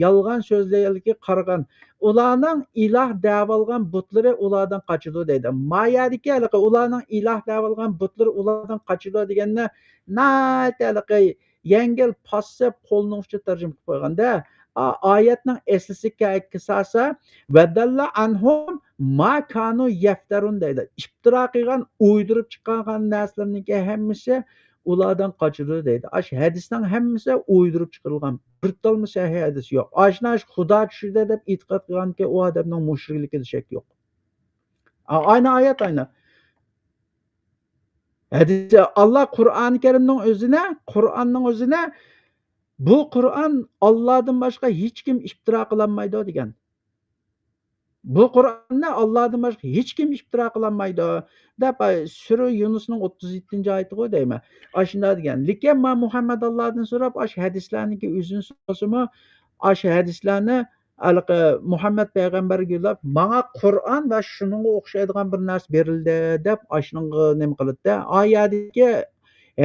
yolg'on so'zlaydiga qaragan ularning iloh deb olgan butlari ulardan qochidi deydi. Mayadiki ularning iloh deb olgan butlari ulardan qochidi deganni yengil passib qo'lni uchiga tarjima qilib qo'yganda oyatning eslisiga kisasa vadalla anhum ma kanu yaftarun deydi. İftira qilgan, o'ydirib chiqqan narsalarniki hammasi ulardan qochadi deydi. Ash hadisning hammasi o'ydirib chiqarilgan. Bir talma sahih hadis yo'q. Ashna Xudo tushirdi deb e'tiqod qilganki, u odamning mushrikligida shak yo'q. Ayni oyat ayni. Hadis Allah Qur'oni Karimning o'zini bu Qur'on Allohdan boshqa hech kim iftiro qilolmaydi degan. Bu Qur'onni Allohdan boshqa hech kim iftiro qilolmaydi deb Sura Yunusning 37-oyatiga deyman. Ashunda degan. Lekin men Muhammad Allohdan so'rab, ash hadislarniki o'zini so'zimi, ash hadislarni Muhammad payg'ambarga yo'llab, menga Qur'on va shuningga o'xshaydigan bir narsa berildi deb ashunga nima qildi. Oyatdagi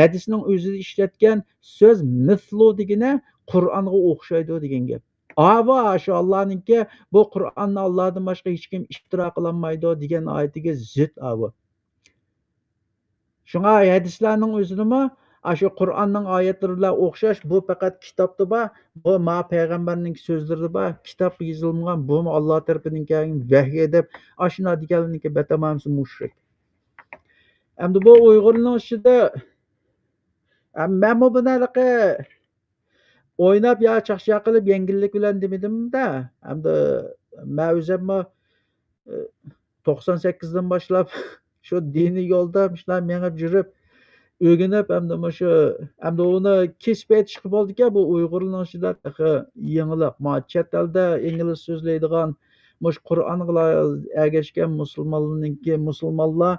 hadisning o'zida ishlatgan so'z mislu degani Qur'onga o'xshaydi degan gap. Ava shu Allohninki bu Qur'onni Allohdan boshqa hech kim iftiro qilolmaydi degan oyatiga zid ava. Shunga hadislarning o'zini shu Qur'onning oyatlari bilan o'xshash, bu faqat kitobda bor, bu ma payg'ambarning so'zlarida bor, kitob yozilmagan, bu Alloh tarafidan kelgan vahiy deb ashuna deganlarniki batamamsi mushrik. Endi bu Uyg'urning ichida men bu bunaqa o'ynab yo chaqchaq qilib yengillik bilan demadim-da. Endi men o'zim 98dan boshlab shu diniy yo'lda shular mengib yurib, o'rganib endi uni kesib aytishga bo'ldiki, bu Uyg'urlarning ichida yangilik. Chet elda ingliz so'zlaydigan mush Qur'onga ergashgan musulmonlar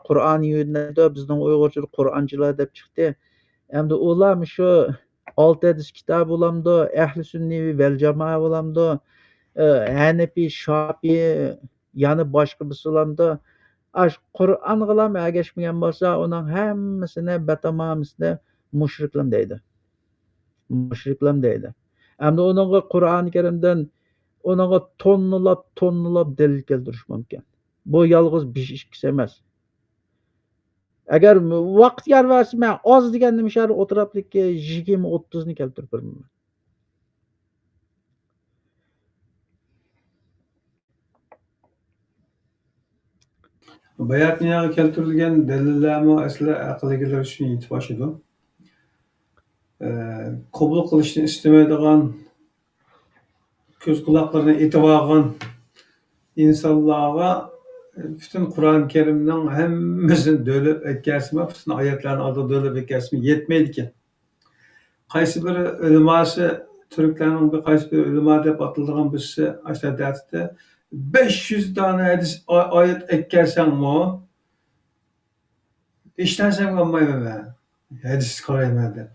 Qur'on yo'lida bizning Uyg'urcha Qur'onchilar deb chiqdi. Endi ular shu 6 hadis kitob bo'lamdi, ahli sunniy vel jamoa bo'lamdi, Hanafiy, Shofiy, yana boshqa bisolamdi. Qur'on bilan ergashmagan bo'lsa, uning hammasini batamamisini mushriklar deydi. Mushriklar deydi. Endi uningga Qur'oni Karimdan uningga tonnalab dalil keltirish mumkin. Bu yolg'iz 5-2 emas. Agar vaqt yarvasi men oz deganni mishar o'tiraplikka 20-30 ni keltirib beraman. Bayatniyaga keltirilgan dalillarni asli aqligalar uchun yetib oshadi. Qabul qilishni istamaydigan, ko'z quloqlarini etib olgan insonlarga bütün Qur'on Karimning hammasini dölib aytgasimi, bütün oyatlarni oldida dölib aytgasimi yetmaydi ekan. Qaysi bir ulemosi, turklarning qaysi bir ulemo deb ataladigan birisi ashaddatda 500 tane hadis oyat aytgasangmi, hech narsam olmayman men. Hadis qarayman deb.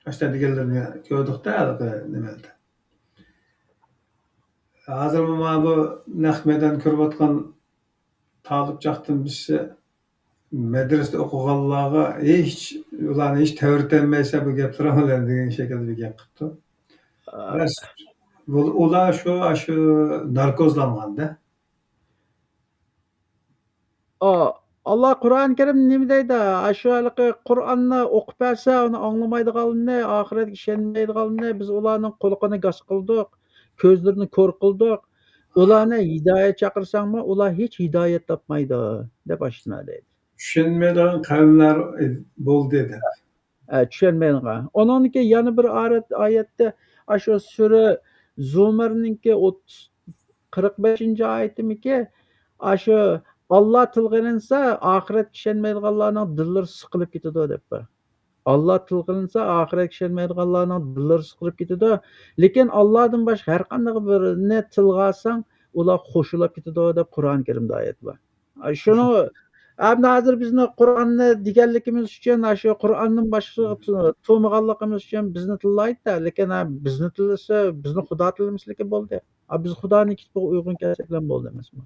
Ashta deganlarni ko'rdikda nimada. Hozir mana bu naq maydon ko'rayotgan talibchaqdan birisi madrasada o'qiganlarga ularni hech ta'virtanmaysa bu gaplarni degan shaklda bir gap qilibdi. Ular shu narkozlanganda. Allah Qur'oni Karim nima deydi? Shu halaqi Qur'onni o'qib bersa, uni anglamaydiganlarni, oxiratga ishonmaydiganlarni biz ularning quloqini gaz qildik, ko'zlarini ko'r qildik. Ularni hidoyat chaqirsangmi, ular hech hidoyat topmaydi, deb ashuna deydi. Tushunmaydigan qavmlar bo'ldi deb. Tushunmaydigan. Onunki yana bir oyatda shu sura Zumarninki 45 oyatimiki shu Alloh tilg'ilinsa, oxiratga ishonmaydiganlarning dillari siqilib ketadi deb. Alloh tilg'ilinsa, oxiratga ishonmaydiganlarning dillari siqilib ketadi. Lekin Allohdan boshqa har qanday birini tilga olsang, ular qo'shilib ketadi deb Qur'oni Karimda oyat bor. Shuni Endi hozir bizni Qur'onni deganligimiz uchun shu Qur'ondan boshqa to'maganligimiz uchun bizni tillaydi-da, lekin bizni tillasa, bizni Xudo tilamasligi bo'ldi. Biz Xudonikiga uyg'un kelsak bilan bo'ldi emasmi?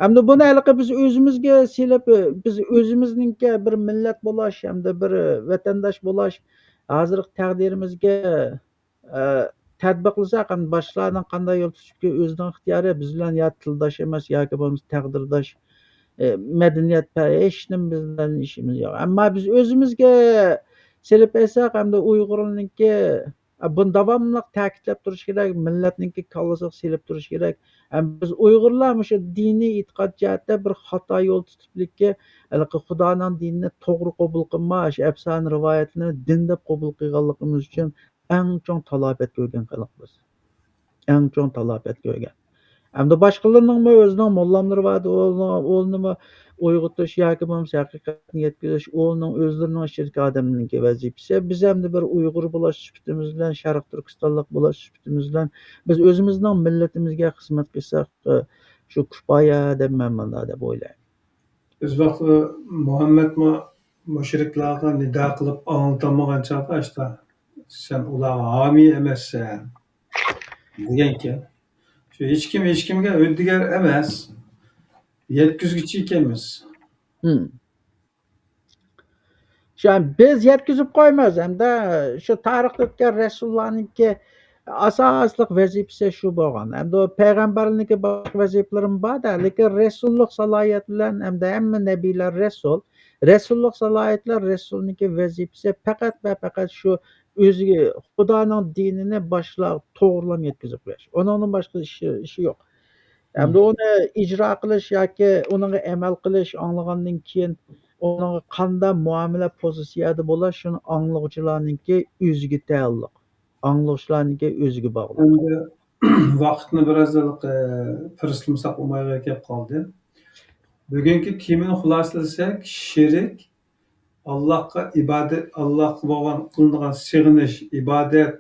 Hamda buni haliqi biz o'zimizga selib, biz o'zimizninki bir millat bo'lash, hamda bir vatandosh bo'lash hozirgi taqdirimizga tatbiqlasak, ham boshqalarning qanday yo'l tutishga o'zining ixtiyori, biz bilan yo tildosh emas yoki bo'lmasa taqdirdosh madaniyat hech nima biz bilan ishimiz yo'q. Ammo biz o'zimizga selib aytsak, hamda Uyg'urlarniki buni davomli ta'kidlab turish kerak, millatniki kallasiga selib turish kerak. Biz Uyg'urlar shu diniy e'tiqod jihatda bir xato yo'l tutiblikka, Xudoning dinini to'g'ri qabul qilmash, afsona rivoyatlarni din deb qabul qilganligimiz uchun eng chong talofat ko'rgan xalqmiz. Eng chong talofat ko'rgan. Hamda boshqalarning o'zining mollamlari bor, o'lnimi uyg'otish yoki bo'lmasa haqiqatni yetkazish, o'lning o'zlarining ichidagi odamlarniki vazifasi. Biz hamda bir Uyg'ur bo'lash sifatimiz bilan, Sharq Turkistonlik bo'lash sifatimiz bilan biz o'zimizning millatimizga xizmat qilsak, shu kifoya deb men mana deb o'ylayman. Biz vaqti Muhammad mushriklarga nido qilib anglitolmagan chog'da işte sen ularga homiy emassan degankan. Shu hech kimga o'ddigar emas, yetkazguchi ekanmiz. Shu biz yetkazib qo'ymaymiz, hamda shu tarixda o'tgan rasullarniki asosli vazifasi shu bo'lgan. Hamda payg'ambarlarniki boshqa vazifalarim bor-da, lekin rasullik salohiyat bilan hamda hamma nabiylar rasul. Rasullik salohiyatlar rasulniki vazifasi faqat va faqat shu o'ziga Xudoning dinini boshlar to'g'rilab yetkazib qo'yish. Uningdan boshqa ishi yo'q. Hamda uni ijro qilish yoki unga amal qilish anglagandan keyin onunğa qanday muomala pozitsiyada bo'lash, shuni anglag'uchilarniki o'ziga taalluq. Anglag'uchilarniki o'ziga bog'liq. Endi vaqtni birozlik tirishmasak bo'lmaydigan kelib qoldi. Bugungi temani xulosalasak, shirik Allohga ibodat, Allohga bo'lgan qilinadigan sig'inish, ibodat,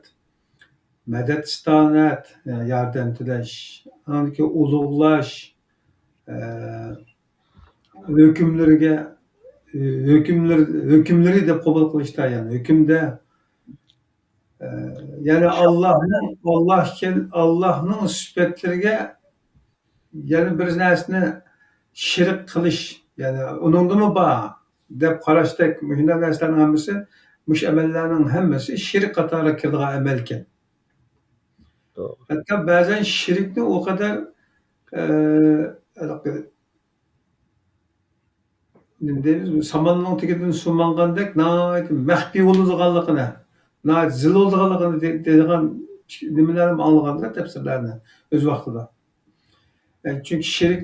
madad istonat, yordam tilash, aniki ulug'lash, hukmlariga hukmlari deb qabul qilishda, ya'ni hukmda ya'ni Allohning sifatlariga yana bir narsani shirik qilish, ya'ni uningdimi bor deb qarashdak shunday narsalarning hammasi, mush amallarning hammasi shirik qatoriga kiradigan amal ekan. Hatto ba'zan shirikni o kadar samanning tagidan suv mangandek maxfiy bo'ladiganligini, zil bo'ladiganligini deydigan nimalarni anglaganda tafsirlarni o'z vaqtida. Chunki shirik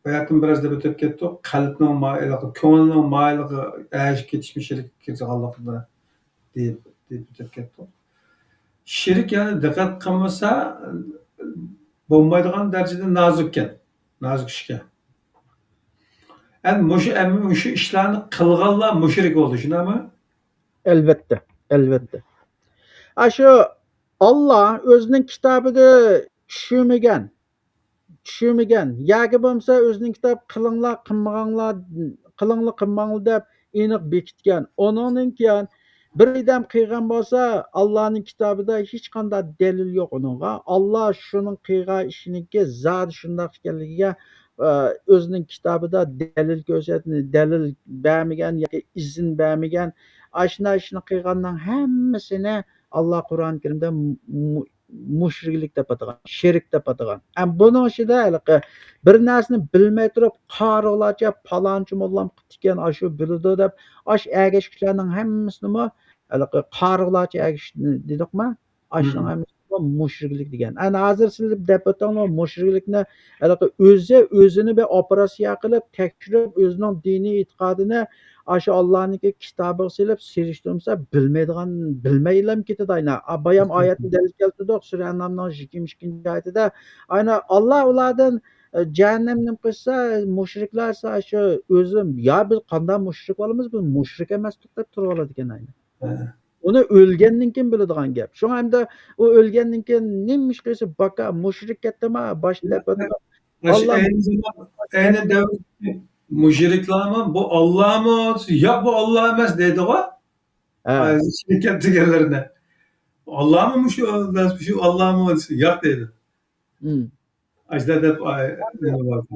hayatım biraz da o'tib ketdi. Qalbning moyilligi, ko'ngilning moyilligi ashib ketishmi shirik kirganligini deb o'tib ketdi. Shirik yani diqqat qilmasa bo'lmaydigan darajada nozukkan, nozik ishga. Yani mushu ishlarni qilganlar mushrik bo'ldi, shundaymi? Albatta, albatta. Shu Alloh o'zining kitobida tushunmagan yoki bo'lmasa o'zining kitob qilinglar, qilmanglar deb aniq bekitgan. Uningdan keyin bir odam qilgan bo'lsa, Allohning kitobida hech qanday dalil yo'q uningga. Alloh shuning qilgan ishiniki zot shundoq ekanligiga o'zining kitobida dalil ko'rsatgan, dalil bermagan yoki izn bermagan. Ashuna ishni qilganning hammasini Alloh Qur'oni Karimda mushriklik deb atagan, sherik deb atagan. Buning ichida haligi bir narsani bilmay turib qarilarcha palonchi mollam qilgan shu biladi deb ergashishlarning hammasinimi haligi qarilarcha ergash dedikmi? Shuning hammasi mushriklik degan. Hozir siz deb o'tdinglar mushriklikni haligi o'zini bir operatsiya qilib, tekshirib, o'zining diniy e'tiqodini shu Allohniki kitobiga silib, surishtirmasa bilmaylam ketadi aynan. Bayam oyatni dalil keltirdik Sura An'amning 22 oyatida. Aynan Alloh ulardan jahannamni qilsa, mushriklar shu o'zim yo biz qanday mushrik bo'lamiz, biz mushrik emasdik deb turib oladi ekan aynan. Uni o'lgandan keyin biladigan gap. Shu hamda u o'lgandan keyin nima ish qilsa baka mushrik ketdimi, boshida Allah ayni davrda mushriklarmi bu Allohmi yo'q bu Alloh emas deydi-ku. Shirkat deganlarni. Allohmi shu Allohmi yo'q deydi. Ajda deb nima bo'lib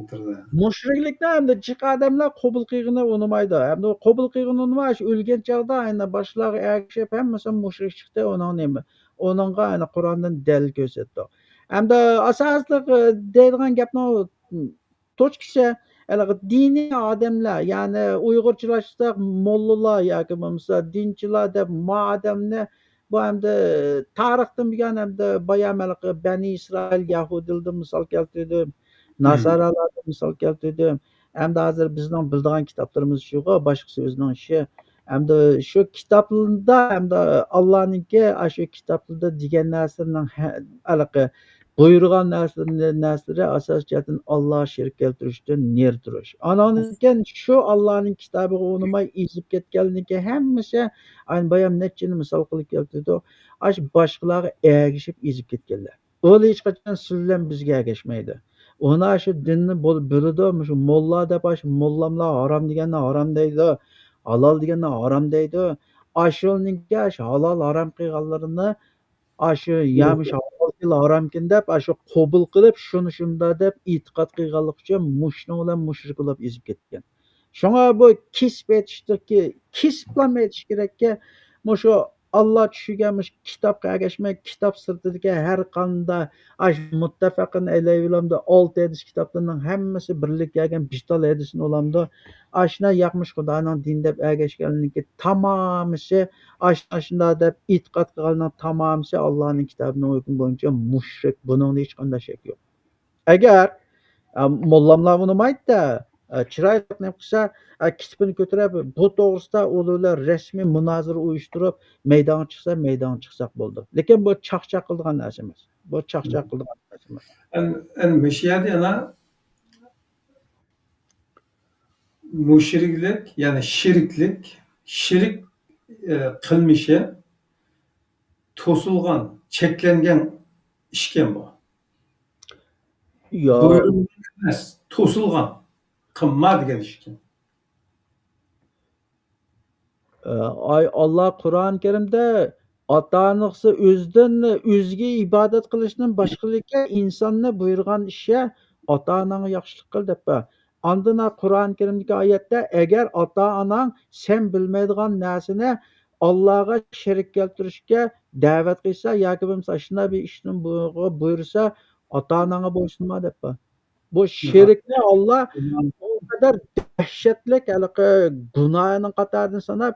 mushriklikni hamda jiq odamlar qabul qilg'ini unmaydi. Hamda qabul qilg'ini unmay shu o'lgan chog'da aynan boshlariga ergashib hammasi mushrik chiqdi. Uningga aynan Qur'ondan dalil ko'rsatdi. Hamda asosli deydigan gapni tochkisi haligi diniy odamlar, ya'ni Uyg'urchalashtaq mollalar yoki bo'lmasa dinchilar deb odamni bu hamda tarixdan bilgan hamda bayam haligi Bani Isroil Yahudildan misol keltirdim. Nasaralardan misol keltirdim. Hamda hozir bizning biladigan kitoblarimiz shuga, boshqa so'zning ishi. Hamda shu kitoblarda hamda Allohniki shu kitoblarda degan narsaning haligi buyurgan narsalar asosiyatdan Alloh sherik keltirishdan ner turish. Anonken shu Allohning kitobiga unmay ezib ketganligi hammasi ayni bayam nechini misol qilib keltirdi. Shu boshqalarga ergashib ezib ketganlar. Ular hech qachon sizlar bizga ergashmaydi. Ona shu dinni biladi, shu molla deb shu mollamlar harom deganni harom deydi, halol deganni harom deydi. Ashulninki shu halol harom qilganlarini shu yamish haramkin deb shu qabul qilib shunda deb e'tiqod qilganlik uchun mushrik bilan mushrik bo'lib ezib ketgan. Shunga bu kesib aytishdiki, kesib bilan aytish kerakki, shu Alloh tushirgan kitobga ergashmay, kitob sirtidagi har qanday muttafaqin alayhilamda 6 hadis kitoblarning hammasi birlik kelgan 5 ta hadisni olamdi. Ashna yaqmish Xudoning din deb ergashganligi tamomisi shunda deb e'tiqod qilganlar tamomisi Allohning kitobining hukmi bo'yicha mushrik. Buning hech qanday shak yo'q. Agar mollamlar buni aytdi, chiroyli qilsa kitobini ko'tarib bu to'g'risida ular rasmiy munozara uyushtirib maydonga chiqsak bo'ldi. Lekin bu chaqchaq qiladigan narsa emas. Bu chaqchaq qiladigan narsa emas. Mishiyada yana mushriklik, ya'ni shirik qilmishi to'silgan, cheklangan ishkan bu. Buyruq emas, to'silgan, qilma degan ishkan. Alloh Qur'oni Karimda ota-onasi o'ziga ibodat qilishdan boshqalikka insonni buyurgan ishi ota-onangga yaxshilik qil deb. Ondan Qur'oni Karimdagi oyatda agar ota-onang sen bilmaydigan narsani Allohga sherik keltirishga da'vat qilsa yoki bo'lmasa shunday bir ishni buyursa ota-onangga bo'ysunma deb. Bu shirkni Alloh o kadar dahshatlik haligi gunohning qatoridan sanab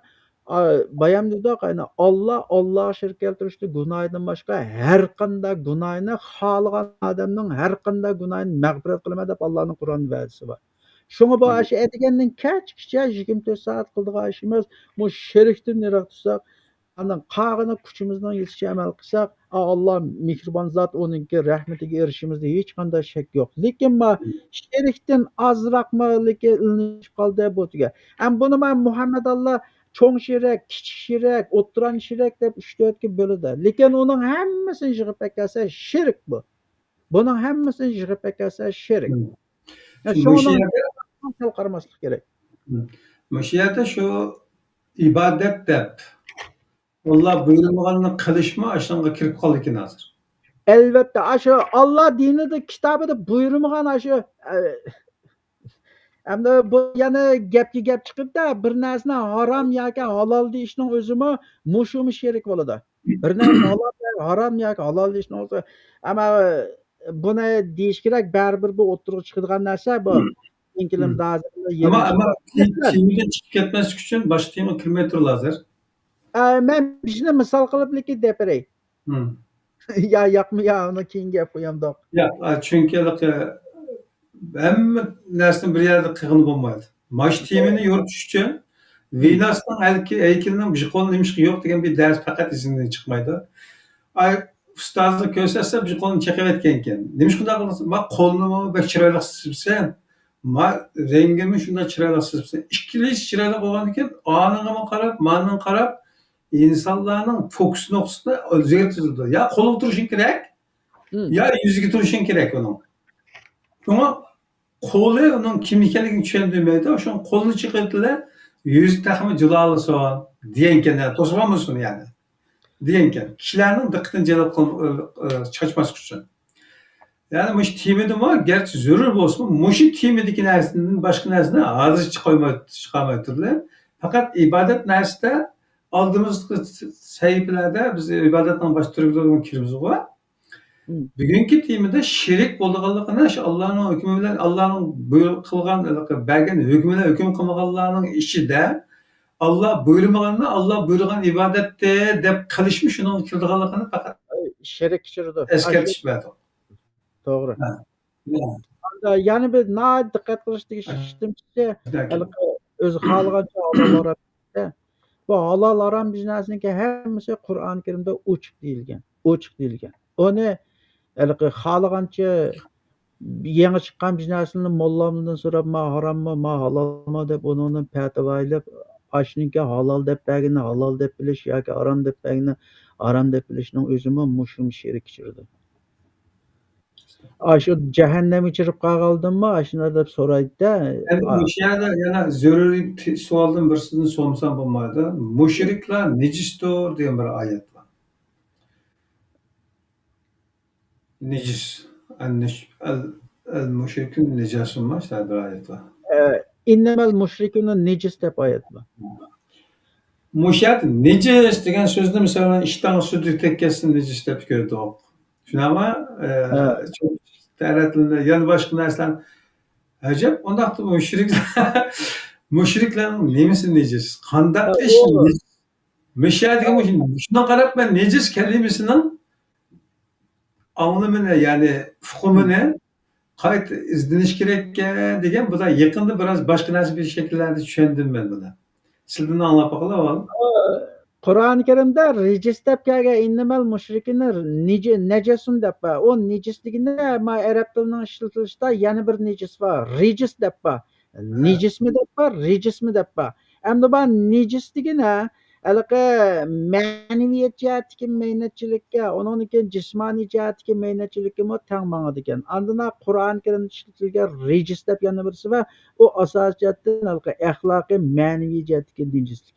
bayam dedik Alloh shirk keltirishni gunohidan boshqa har qanday gunohni xohlagan odamning har qanday gunohini mag'firat qilaman deb Allohning Qur'on va'dasi bor. Shunga bu aytgandan kechgacha 24 soat qildigan ishimiz bu shirkdan yiroq tursak, qag'ini kuchimizdan yetishi amal qilsak, Alloh mehribon zot uningki rahmatiga erishimizda hech qanday shak yo'q. Lekin shirkdan ozroqmi ilinib qoldi bu tuga. Buni Muhammad Alloh cho'ng shirak, kichik shirak, o'tiran shirak deb 3-4 ga bo'ladi. Lekin uning hammasini yig'ib kelsa shirk bu. Buning hammasini yig'ib kelsa shirk. Shuni qaramaslik kerak. Mushiyada shu ibodat deb Alloh buyurmaganini qilishmi, shunga kirib qoldi ekan hozir. Albatta, shu Alloh dinida, kitobida buyurmagan shu hamda bu yana gapga gap chiqibdi, bir narsani harom yoki halol deyishning o'zimi mushumi sherik bo'ladi. Bir narsa halol yoki harom yoki halol deyishni o'zi ammo buni deyish kerak baribir bu o'ttirg'i chiqadigan narsa bu. Hı. Inkilim hozir Ama yerim ama chiqib TV'den çıkıp ketmesi için başka tema kirmay turadi hozir. men shuni misol qilib lekin deb beray. Hı. yo yoqmi yo uni keyin gap qo'yamdoq. Ya çünkü hamma narsani bir yerda qilg'ini bo'lmaydi. Mash temini yoritish uchun Venasning haykalining bir qo'lni nimishqa yo'q degan bir dars faqat izidan chiqmaydi. Ay ustozni ko'rsatsa bir qo'lni chaqayotgan ekan. Nima shunday qilsa, "Ma qo'lni bek chiroyli chizibsan. Ma rangimni shunday chiroyli chizibsan." Ikkilanchi chiroyli bo'lgan ekan, oningga qarab, manga qarab insonlarning fokus nuqtasini o'zgartirdi. Ya qo'lga turishing kerak, ya yuziga turishing kerak uning. Shunga qo'li uning kim ekanligini tushundirmaydi. O'sha qo'lni chiqardilar, yuz taxmi jilolisin degan ekan, to'sg'anmisin yani. Degan ekan. Kishilarning diqqatini jalb chachmaslik uchun. Yani mush temidimi, garchi zarur bo'lsin, mush temidagi narsadan boshqa narsani hozircha chiqarmay turdilar. Faqat ibodat narsada oldimizgi sahifalarda biz ibodatning bosh turlariga kiramiz-ku. Bugungi temada shirik bo'lganligini, shu Allohning hukmi bilan, Allohning qilgan bergan hukmi bilan hukm qilmaganlarning ichida Alloh buyurmaganni Alloh buyurgan ibodatda deb qilishmi shuning kirdiganligini faqat Sherik tushirdi. eskartish berdi. To'g'ri. Ha. Yana bir diqqat qilishga ishtimcha o'zi xohlagancha halol harom. Bu halol harom biznesiniki hammasi Qur'oni Karimda ochiq deyilgan. Ochiq deyilgan. Uni xohlagancha yangi chiqqan biznesini mollamdan so'rab, "Ma harommi, ma halolmi?" deb uni fatvoylab, "Ashniki halol deb bergini halol deb bilish yoki harom deb bergini harom deb bilishning o'zimi mushum sherik tushirdi." Shu jahannam ichirib qolgandimmi, shuna deb so'raydi-da. Endi o'sha yerda yana zaruriy savoldan birisini so'rasam bo'lmaydi. Mushriklar nejisdir degan bir oyat bor. Nejis. Al-mushrikun nejasun degan bir oyat bor. "Innamal mushrikuna nejis" deb oyat bor. Mushat nejis degan so'zni masalan ishdan sudi tekkasini nejis deb ko'rdik. Shunaqmi? Çok ta'riflarda yana boshqa narsalar ajab, undaqda mushriklarning nemasi nejis? Qandaq ish nejis? Mishadiga shundan qarab men nejis kalimasining anlamini, ya'ni fuqumini qayta izlanish kerak degan bu da yaqinda biroz boshqa narsa bir shakllarda tushundim men buni. Sizdan anglab qo'yinglar. Qur'oni Karimda rijis deb kelgan innamal mushrikina najasun deb bor. O nejisligini arab tilining ishlatilishida yana bir nejis bor. Rijis deb bor. Nejismi deb bor, rijismi deb bor. Endi bu nejisligini ma'naviyat jihatdagi mehnatchilikka, undan keyin jismoniy jihatdagi mehnatchilikka teng mangadi ekan. Andina Qur'oni Karimda ishlatilgan rijis deb yana birisi bor. U asos jihatdan axloqiy, ma'naviy jihatdagi nejislik,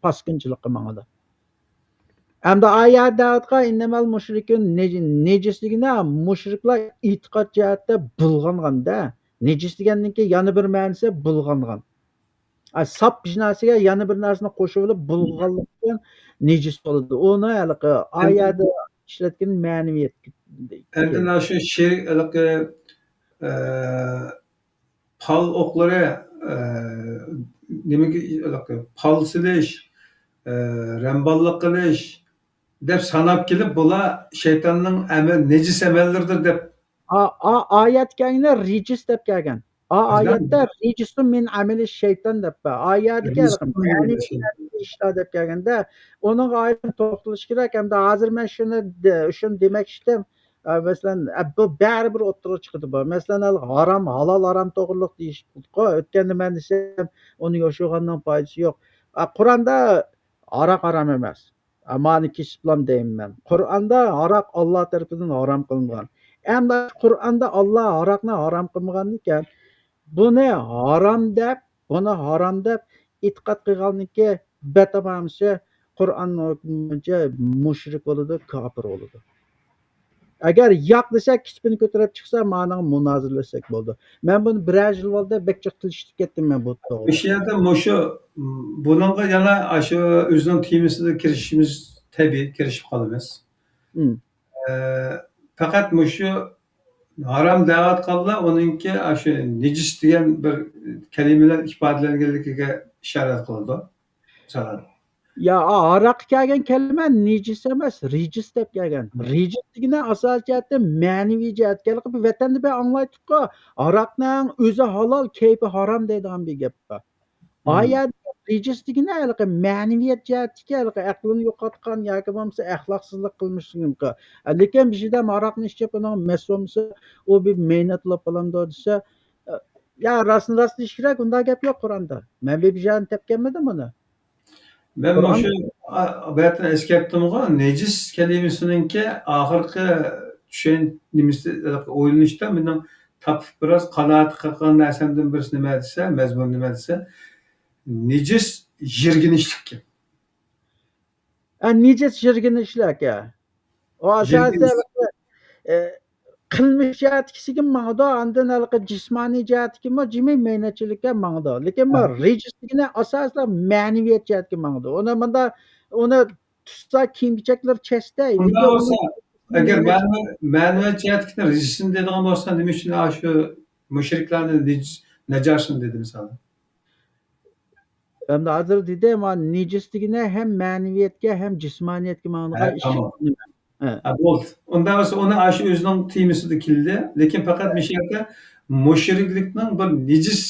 paskinchilikqa mangadi. Hamda oyatda innamal mushrikun nejisligini mushriklar e'tiqod jihatda bulg'anganda, nejis degandan keyin yana bir ma'nosi bulg'angan. Sap narsaga yana bir narsani qo'shib olib bulg'anlikdan nejis bo'ladi. Uni oyatda ishlatgan ma'naviyat. Endi mana shu sherik pal o'qlari nimaga pal silish, ramballik qilish deb sanab kelib, bular shaytonning nejis amallaridir deb oyat kelganda rijis deb kelgan. Oyatda rijisun min amali shayton deb bor. Oyatga ishlar deb kelganda uning ayrim to'xtalish kerak. Hamda hozir men shuni demak istadim. Masalan, bu baribir o'ttirib chiqdi bu. Masalan, harom, halol, harom to'g'riliq deyishdi-ku. O'tganda men desam, uni yo'shig'andan foydasi yo'q. Qur'onda aroq harom emas. Mani kesiblam deyman. Qur'onda aroq Alloh tarafidan harom qilingan. Endi Qur'onda Alloh aroqni harom qilmagan ekan. Buni harom deb e'tiqod qilganniki batamamsi Qur'onning hukmicha mushrik bo'ladi, kofir bo'ladi. Agar yo'q desak, kisbini ko'tarib chiqsa, ma'no munozirlasak bo'ldi. Men buni bir yil bo'ldi, bekchiq tilishib ketdim men bu to'g'ri. O'sha yerda buningga yana shu o'zining temasida kirishimiz tabiiy kirishib qolamiz. Hmm. Faqat mushu harom deyotganlar uningki shu nejis degan bir kalimalar ifodalanganligiga ishorat qiladi. Masalan, Ya araq kelgan kalima nejis emas, rijis deb kelgan. Rijis degani asosiy jihatda ma'naviy jihatga bu vatanda bir anglaydiku. Araqning o'zi halol, kayfi harom deydigan bir gap bor. Oyat rijis degani haliqi ma'naviyat jihatga aqlini yo'qotgan yoki bo'lmasa axloqsizlik qilmishi mumkin. Lekin bir yerda aroqni ichib uning mas'ulisi u bir mehnatlar qilinadi desa, ya rost deyish kerak, unday gap yo'q Qur'onda. Men bir joyni topganmidim buni. men Qur'on mushu bu yerda eskirtdimga nejis kalimasiningki oxirgi tushun nimasi o'ylanishda mening topib biroz qanoat qilgan narsamdan birisi nima desa, mazmun nima desa, nejis jirginishlikka. nejis jirginishlik ya. O asosan qilmish jihatga mangdo, andan haliqi jismoniy jihatga jimi mehnatchilikka mangdo. Lekin bu rejisligini asosan ma'naviyat jihatga mangdo. Uni tutsa kiyim-kechaklar chasta. Unda olsa, agar ma'naviyat jihatga rejissin deydigan bo'lsa, nima uchun shu mushriklarni najasin dedi misol. Endi hozir dedim, nejisligini ham ma'naviyatga ham jismoniyatga mangdigan ish. Bo'ldi. Unda bo'lsa uni shu o'zining temasida keldi, lekin faqat bu yerda mushriklikning bir nejis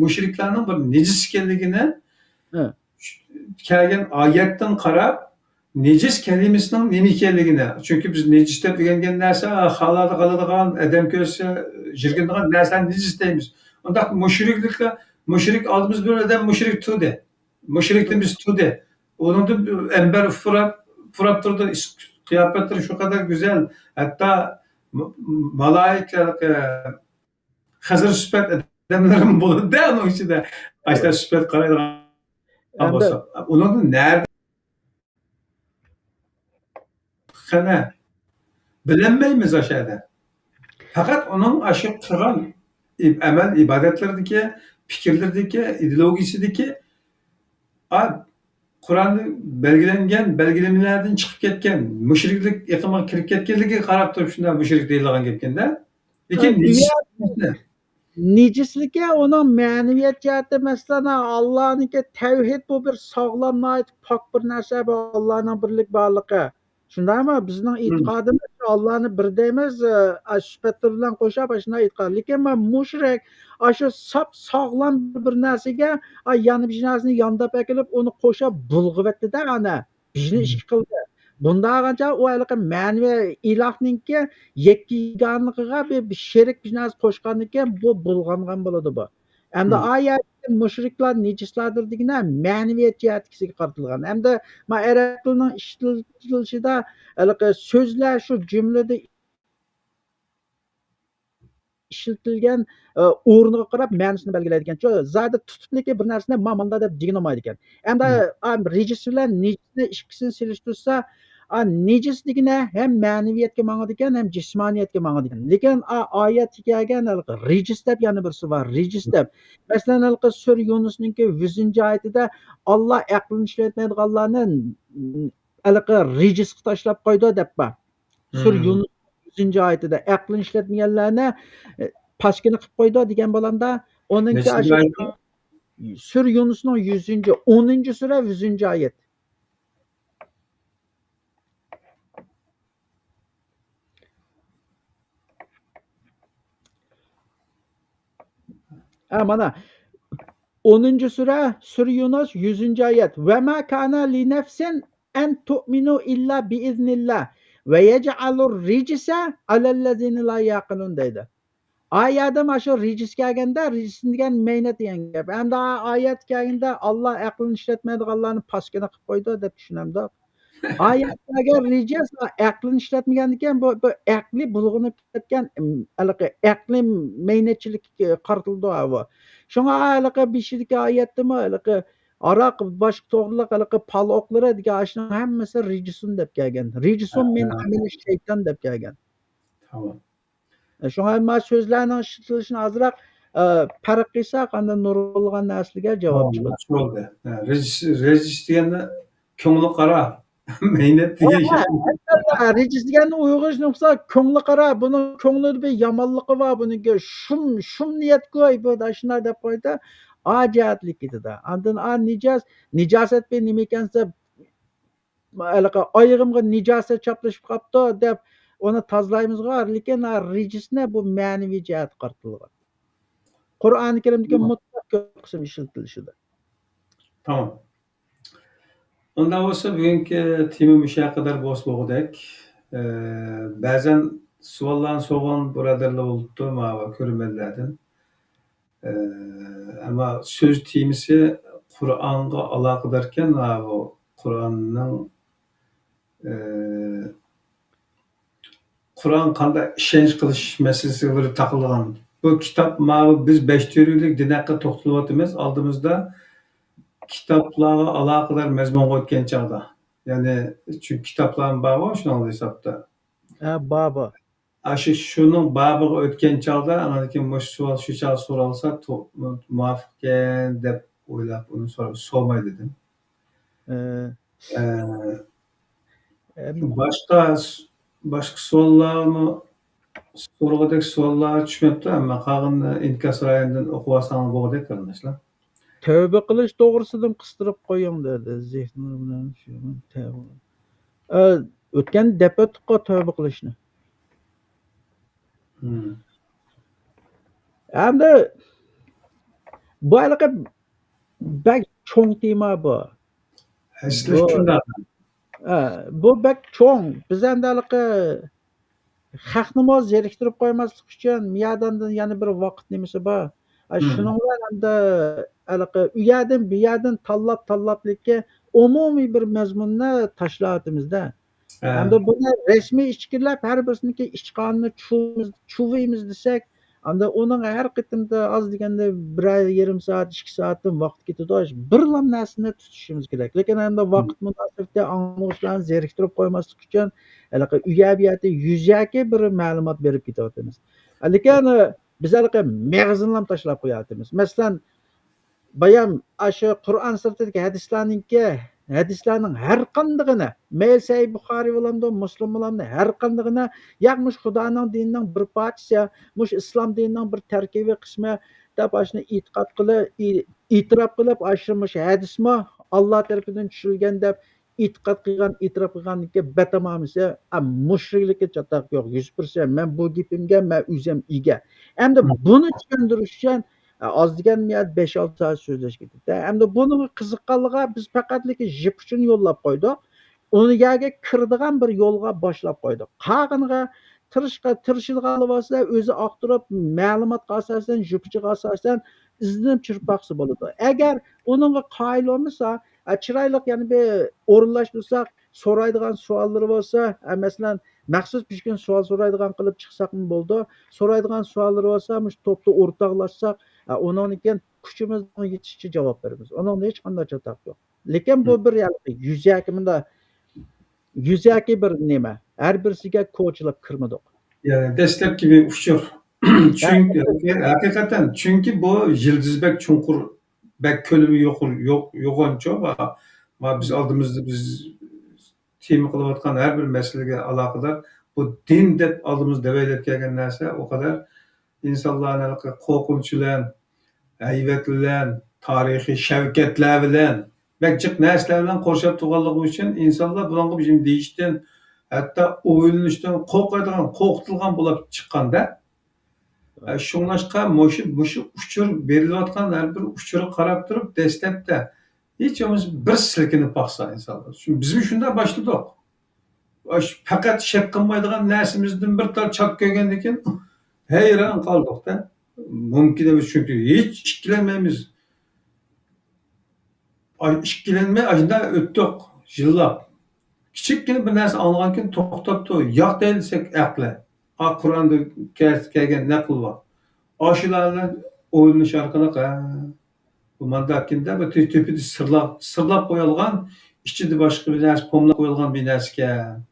mushriklarning bir nejis ekanligini kelgan oyatdan qarab nejis kalimasining nima ekanligini, chunki biz nejis deb degan narsa halolda qoladigan, odam ko'rsa jirginadigan narsani nejis deymiz. Unda mushrik oldimiz bir odam mushrik turdi. Mushrikni biz turdi. Uningdan ember fırap durdu, kıyafetleri şu kadar güzel, hatta malaikalar hazır süpet edemlerin bulundu da onun içinde. Açlar süpet karaydı olsa. Onun nerede? Kana bilinmeyimiz aşağıda. Fakat onun aşık kıran emel ibadetlerdeki, fikirlerdeki, ideolojisideki Qur'onda belgilangan belgilamelardan chiqib ketgan mushriklik iqimiga kirib ketganligiga qarab turib shunday mushrik deyilgan gapkanda. Lekin nejisligi uning ma'naviyat jihati masalan Allohniki tavhid bu bir sog'lom pok bir narsa bu Allohning birlik borligi. Shundaymi? Bizning e'tiqodimiz Allohni bir deymiz, sifatlar bilan qo'shib shunday e'tiqod. Lekin mushrik shu sog'lom bir narsaga yana bir narsani yondab kelib uni qo'shib bulg'ibatdi-da ana. Bizni ish qildi. Bunda qancha u haliqi ma'naviy ilohninki yakkiganligiga bir sherik bir narsa qo'shgandan keyin bu bulg'angan bo'ladi bu. Endi oyat mushriklar nejislardir degani ma'naviyat jihatiga qaratilgan. Endi arab tilining ishlatilishida so'zlar shu jumlada ishlatilgan o'rniga qarab ma'nosini belgilaydigan. Zada tutibniki bir narsani ma'manda deb deganolmaydi ekan. Endi rejis bilan nejisni ikkisini selishtirsa, nejis degani ham ma'naviyatga mangadi ekan, ham jismoniyatga mangadi ekan. Lekin oyat kelgan rejis deb yana birisi bor. Rejis deb. Masalan, sur Yunusninki 100-oyatida Alloh aqlini ishlatmaydiganlarni rejisga tashlab qo'ydi deb bor. Sur Yunus 100-oyatida aqlini ishlatmaganlarni pashkini qilib qo'ydi degan bo'lamda, oningki sur Yunusning 10-sura 100-oyat. Mana 10-sura sur Yunus 100-oyat. Va ma kana li nafsin an tu'minu illa bi iznillah va yaj'alur rijsa alallazina la yaqilun deydi. Oyatda shu rijis kelganda, rijis degan mehnat degan gap. Hamda oyat kelganda Alloh aqlini ishlatmaydiganlarni paskina qilib qo'ydi deb tushunamda. Oyatdagi rijis aqlini ishlatmagandan keyin bu aqli bulg'anib ketgan aqli mehnatchilikka qaratildi bu. Shunga beshidagi oyatdami aroq boshqa to'g'riliq paloqlari degan shuning hammasi rijisun deb kelgan. Rijisun min amali shayton deb kelgan. Tamam. Shunga men so'zlarning ishlatilishini ozroq farq qilsak, qanday nurg'ulg'an narsalarga javob chiqadi. Rejis deganda ko'ngli qara, mehnat degan şey. Rejiz deganni uyg'urish nuqsa ko'ngli qara, buni ko'nglida bir yomonligi bor, buniki shum niyat qo'y, bu shunday deb qo'ydi. Ajatlik ketadi. Andin nijosat bir nima ekan deb oyog'imga nijosat chaplashib qolibdi deb uni tozalaymiz-ku, lekin rejisni bu ma'naviy jihat qaratilgan. Qur'oni Karimdagi mutlaq ko'p qism ishlatilishida. Tamam. Unda bo'lsa bugungi temamiz shu qadar bo'lgudek. Ba'zan savollarni so'rgan birodarlar bo'libdi mana ko'rmanlardan. Ama söz temisi Qur'onga aloqadarkan bu Qur'onning Qur'on qanday ishonch qilish masalasiga bir taqilgan. Bu kitob mana biz 5 turlik din haqida to'xtalyapmiz. Oldimizda kitoblarga aloqador mazmunga o'tgan chog'da. Ya'ni çünkü kitoblarning bari shuning hisobda. Baba. Şunun babiga o'tgan chog'da ana keyin mush savol shu chog' so'ralsa muvofiqkan deb o'ylab uni so'ramay dedim. Başka savollarmi so'ragudek savollar tushmabdi, ammo qolganini inkas rayonidan o'qib olsangiz bo'lgudek qarindoshlar. Tövbe qilish to'g'risidan qistirib qo'ying dedi. Zehnim bilan shu tavba. O'tgan deb o'tib tövbe qilishni. Endi bu haliqa bak cho'ng tema bu. Bu bak cho'ng. Biz endi haliqa haqni zeriktirib qo'ymaslik uchun miyadan yana bir vaqt nimasi bor. Shuning bilan endi haliqa u yerdan bu yerdan tanlablikka umumiy bir mazmunni tashlayapmizda. Endi buni rasmiy ishkilab har birsiniki ishqonni chuviymiz desak, endi uning har qitimda oz deganda 1,5 soat, 2 soatdan vaqt ketadi. Birlam narsani tutishimiz kerak. Lekin endi vaqt munosabati anglashlarni zeriktirib qo'ymaslik uchun haliqa u yerda yuzaki bir ma'lumot berib ketyapmiz. Lekin biz haliqa mag'zinlam tashlab qo'yapmiz. Masalan, bayam shu Qur'on sirtidagi hadislarning har qandig'ini, mayli Sahih Buxoriy bo'lamdi, Muslim bo'lamdi, har qandig'ini yo'qmish Xudoning dinining bir parchasi, mush islom dinining bir tarkibiy qismi deb shuni e'tirof qilib, mush hadismi Alloh tarafidan tushirilgan deb e'tiqod qilgan, e'tirof qilganlikka batamamisi, mushriklikka chatoq yo'q. 100% men bu gapimga men o'zim ega. Endi buni tushuntirish uchun oz degan 5-6 soat so'zlash ketdi. Endi buni qiziqqanligiga biz faqatlik jip uchun yo'llab qo'ydik. Uni yerga kiradigan bir yo'lga boshlab qo'ydik. Qag'inga tirishadigan bo'lsa, o'zi oqtirib ma'lumotga asosan, jipchiga asosan izlanib chirpaqsi bo'ladi. Agar uningga qoyil bo'lmasa, chiroyli yana bir o'rinlashtirsak, so'raydigan savollari bo'lsa, masalan, maxsus pishkin savol so'raydigan qilib chiqsaqmi bo'ldi. So'raydigan savollari bo'lsa, mush topda o'rtoqlashsak, undan keyin kuchimizga yetishicha javob beramiz. Undan hech qanday chatoq yo'q. Lekin bu bir yuzaki bir nima. Har birisiga ko'chilib kirmadik. Yani dastlabki bir uchur. Çünkü hakikaten bu Yıldızbek Çunkur bek kölümü yo'g'oncha va biz oldimizda biz tema qilayotgan har bir masalaga aloqador bu din deb oldimizda da'vat kelgan narsa o kadar insonlarni qo'rqinch bilan, haybat bilan, tarixiy shavkatlar bilan, bakchiq narsalar bilan qurshab turganligi uchun insonlar bunga bizim deyishdan, hatto o'ylanishdan qo'rqitilgan bo'lib chiqqanda, shunlashqa mushu uchur berilayotgan har bir uchurga qarab turib dastlabda hech bo'lmasa bir silkinib boqsa insonlar. Bizim shunday boshladik. Faqat shak qilmaydigan narsamizdan bir tal chak ko'rgandan keyin hayron qoldik-da. Mumkin emas chunki hech ikkilanmaymiz. Ikkilanmay ashunda o'tdik, yillab. Kichikkina bir narsa olgan keyin to'xtab turib, yo'q desak aqli. Qur'onda kelgan naql bor. Oshilarni o'ylanish orqali bu mandakinde bu tüpü sırlap koyulgan, içinde başka bir narsa pomlap koyulgan bir narsa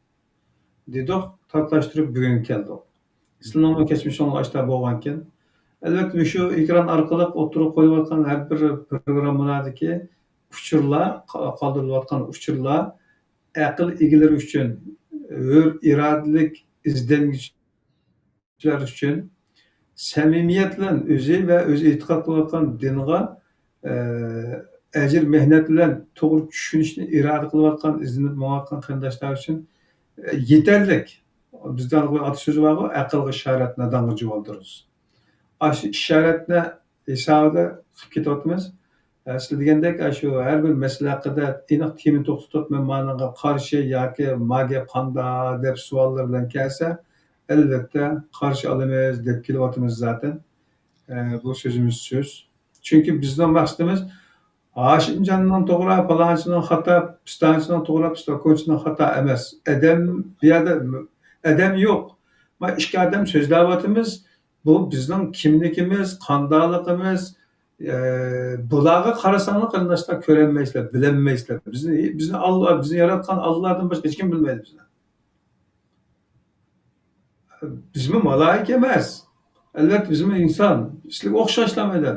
dedik, tatlaştırıp bugün keldik. Sizlarning keçmiş oңлашта bo'lganken, albatta shu ekran orqali o'tirib qo'yayotgan har bir programmalardagi uçurlar, qaldırılayotgan uçurlar aql egalari uchun, hür irodalik izlanuvchilar uchun samimiyat bilan o'zi va o'zi e'tiqod qilayotgan dinga ajr mehnat bilan to'g'ri tushunishni iroda qilayotgan, izlanib borayotgan qarindoshlar uchun yetarlik. Bizda ota so'zi bor-ku, aqlga ishorat, nodonga juvoldiruz. Shu ishoratni hisobida qilib ketyapmiz. Siz degandek, shu har bir masala haqida aniq tema to'xtatib, men manga qarshi yoki ma gap qanday deb savollar bilan kelsa, albatta qarshi olamiz deb kelyapmiz zaten. Bu so'zimiz so'z. Chunki bizning maqsadimiz Hoshimjonning to'g'ri, palonchining xato, pistonchining to'g'ri, pistonchining xato emas. Adam bu yerda adam yo'q. Mana ikki odam so'zlayapmiz. Bu bizning kimligimiz, qandoqligimiz, bularga qarasanglar qarindoshlar ko'rolmaysizlar, bilolmaysizlar. Bizni Alloh, bizni yaratgan Allohdan boshqa hech kim bilmaydi bizni. Bizmi malaika emas. Albatta bizmi inson. Sizlarga o'xshashlarmaydi.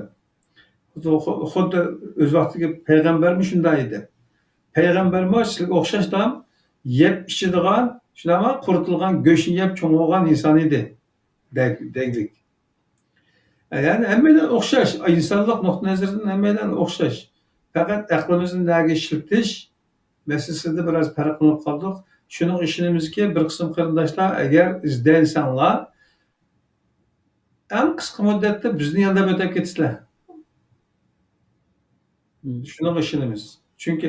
Xuddi o'z vaqtiga payg'ambarmi shunday edi. Payg'ambarmi sizlarga o'xshashdan yeb ichadigan, shunaqa quritilgan go'shtni yeb cho'ng'igan inson edi. Deylik. Yani hammadan o'xshash, insonlik nuqtai nazaridan hammadan o'xshash. Faqat aqlimizni nega ishlatish masalasida biroz farq qilib qoldik. Shuning ishonamizki, bir qism qarindoshlar agar izlansanglar, eng qisqa muddatda bizni yondab o'tib ketasizlar. Shuning ishonamiz. Chunki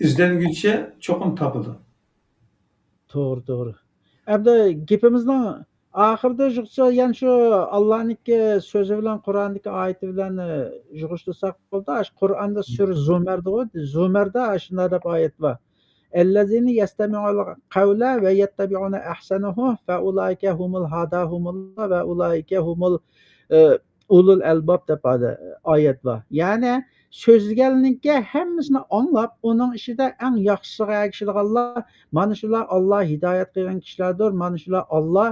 izlanguncha cho'qim topildi. To'g'ri. Endi gapimizning oxirida yig'sa, yana shu Allohniki so'zi bilan Qur'ondagi oyati bilan yig'ishtirsak bo'ldi. Qur'onda sura Zumarda, Zumarda shunday deb oyat bor. Ellezine yestemi'ul kavle ve yettebi'une ahsenehu fe ulaike humul hadahumullah ve ulaike humul ulul elbab deb oyat bor. Ya'ni so'zlaganlikka hammasini anglab, uning ishida eng yaxshisiga ergishadiganlar mana shular Alloh hidoyat qilgan kishilardir. Mana shular Alloh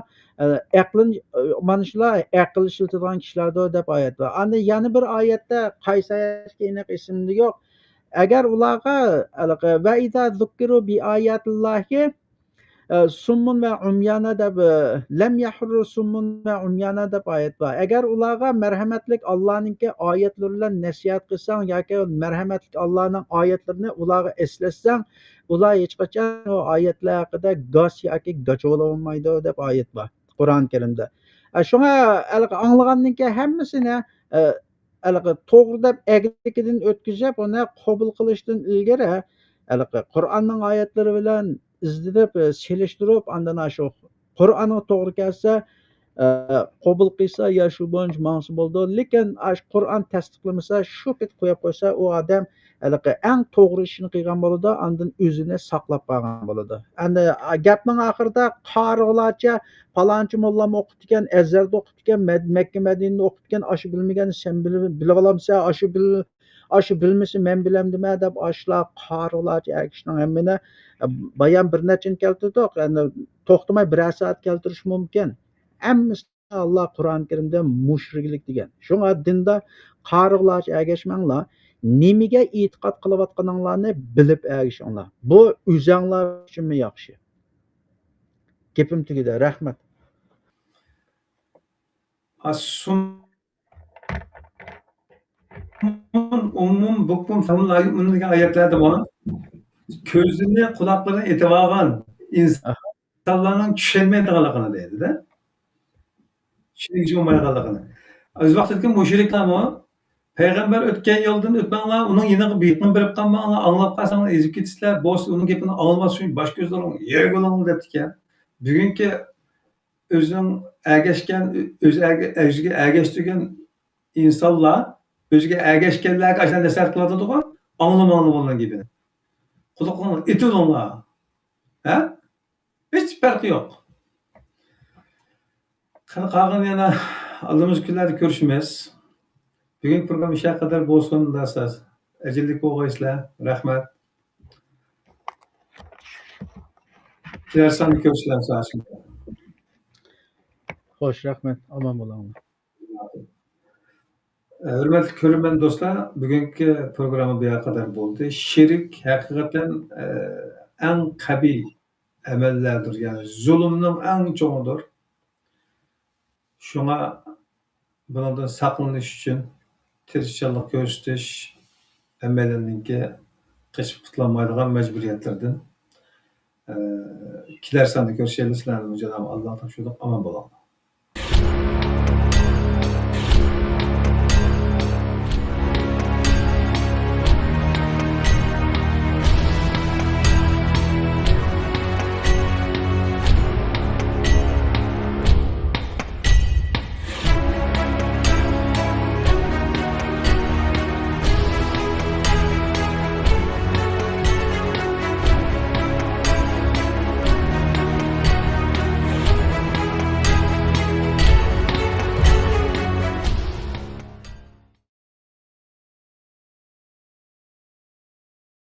mana shular aql ishlatadigan kishilardir deb oyat bor. Endi yana bir oyatda qaysi oyatga aniq esimda yo'q. Agar ularga va ida zukkiru bi oyatillahi summun va umyana deb lam yahru summun va umyana deb oyat bor. Agar ularga marhamatlik Allohningki oyatlari bilan nasihat qilsang yoki marhamatlik Allohning oyatlarini ularga eslatsang, ular hech qachon o oyatlar haqida g'osh yoki g'acho'lamaydi deb oyat bor Qur'on Karimda. Shunga anglagandan keyin hammasini to'g'ri deb egrikidan o'tkazib, uni qabul qilishdan ilgari Qur'onning oyatlari bilan izlanib, selishtirib, andan shu Qur'onga to'g'ri kelsa, qabul qilsa, ya shu bo'yicha ma'nosi bo'ldi. Lekin Qur'on tasdiqlamasa, shu pet qo'yib qo'ysa, u odam eng to'g'ri ishni qilgan bo'ladi, andan o'zini saqlab qolgan bo'ladi. Endi gapning oxirida qorilarcha palonchi mollam o'qitgan, Azharda o'qitgan, Makka Madinada o'qitgan, ashu bilmagan sen bilib olamsan, ashu bilmasa men bilam dema deb ashlar qorilarcha erkishning hammani bayan bir nechini keltirdik. Endi to'xtamay bir soat keltirish mumkin. Hammasi Alloh Qur'on Karimda mushriklik degan. Shunga dinda qorilarcha ergashmanglar. Nimaga e'tiqod qilayotganinglarni bilib ergishinglar. Bu o'zinglar uchun yaxshi. Gapim tugadi. Rahmat. Umum bukmun falan degan oyatlarda bor. Ko'zini, quloqlarini etib olgan insonlarning tushunmaydiganligini deydi-da. Tushunishga olmaydiganligini. O'z vaqtida mushriklarmi payg'ambar o'tgan yo'ldan o'tmanglar, uning yeniga buyruqni berib qolmanglar, anglab qolsanglar ezib ketasizlar, bo'z uning gapini olmas uchun boshqa ko'zlaring yergo'linglar debdi-kan. Bugungi o'zining ergashgan, o'ziga ergashtirgan insonlar, o'ziga ergashganlarga ashuna nasihat qiladi-ku, anglamanglar bo'lgan gapini. Quloqlaringni etinglar. Ha? Hech farqi yo'q. Qolgan yana aldığımız kunlarda ko'rishimiz. Bugungi program shu qadar bo'lsin dasiz. Ajillik bo'lg'aysizlar. Rahmat. Kelasi ko'rishamiz. Xo'sh, rahmat. Omon bo'linglar. Hörmetli körürmen dostlar, bugünkü programma bu ýerine kadar boldy. Şerik hakykatan eň kabi emellerdir, ýani zulümniň eň çoňudur. Şoňa bundan saklanyş üçin tirişçilik gösterýiş emelininki gyçyp gutulamaýdygan mejburiyetlerden. Kiler sanda görşeýäris, sizlerni Cenab-ı Allah taşıdık, aman bolan.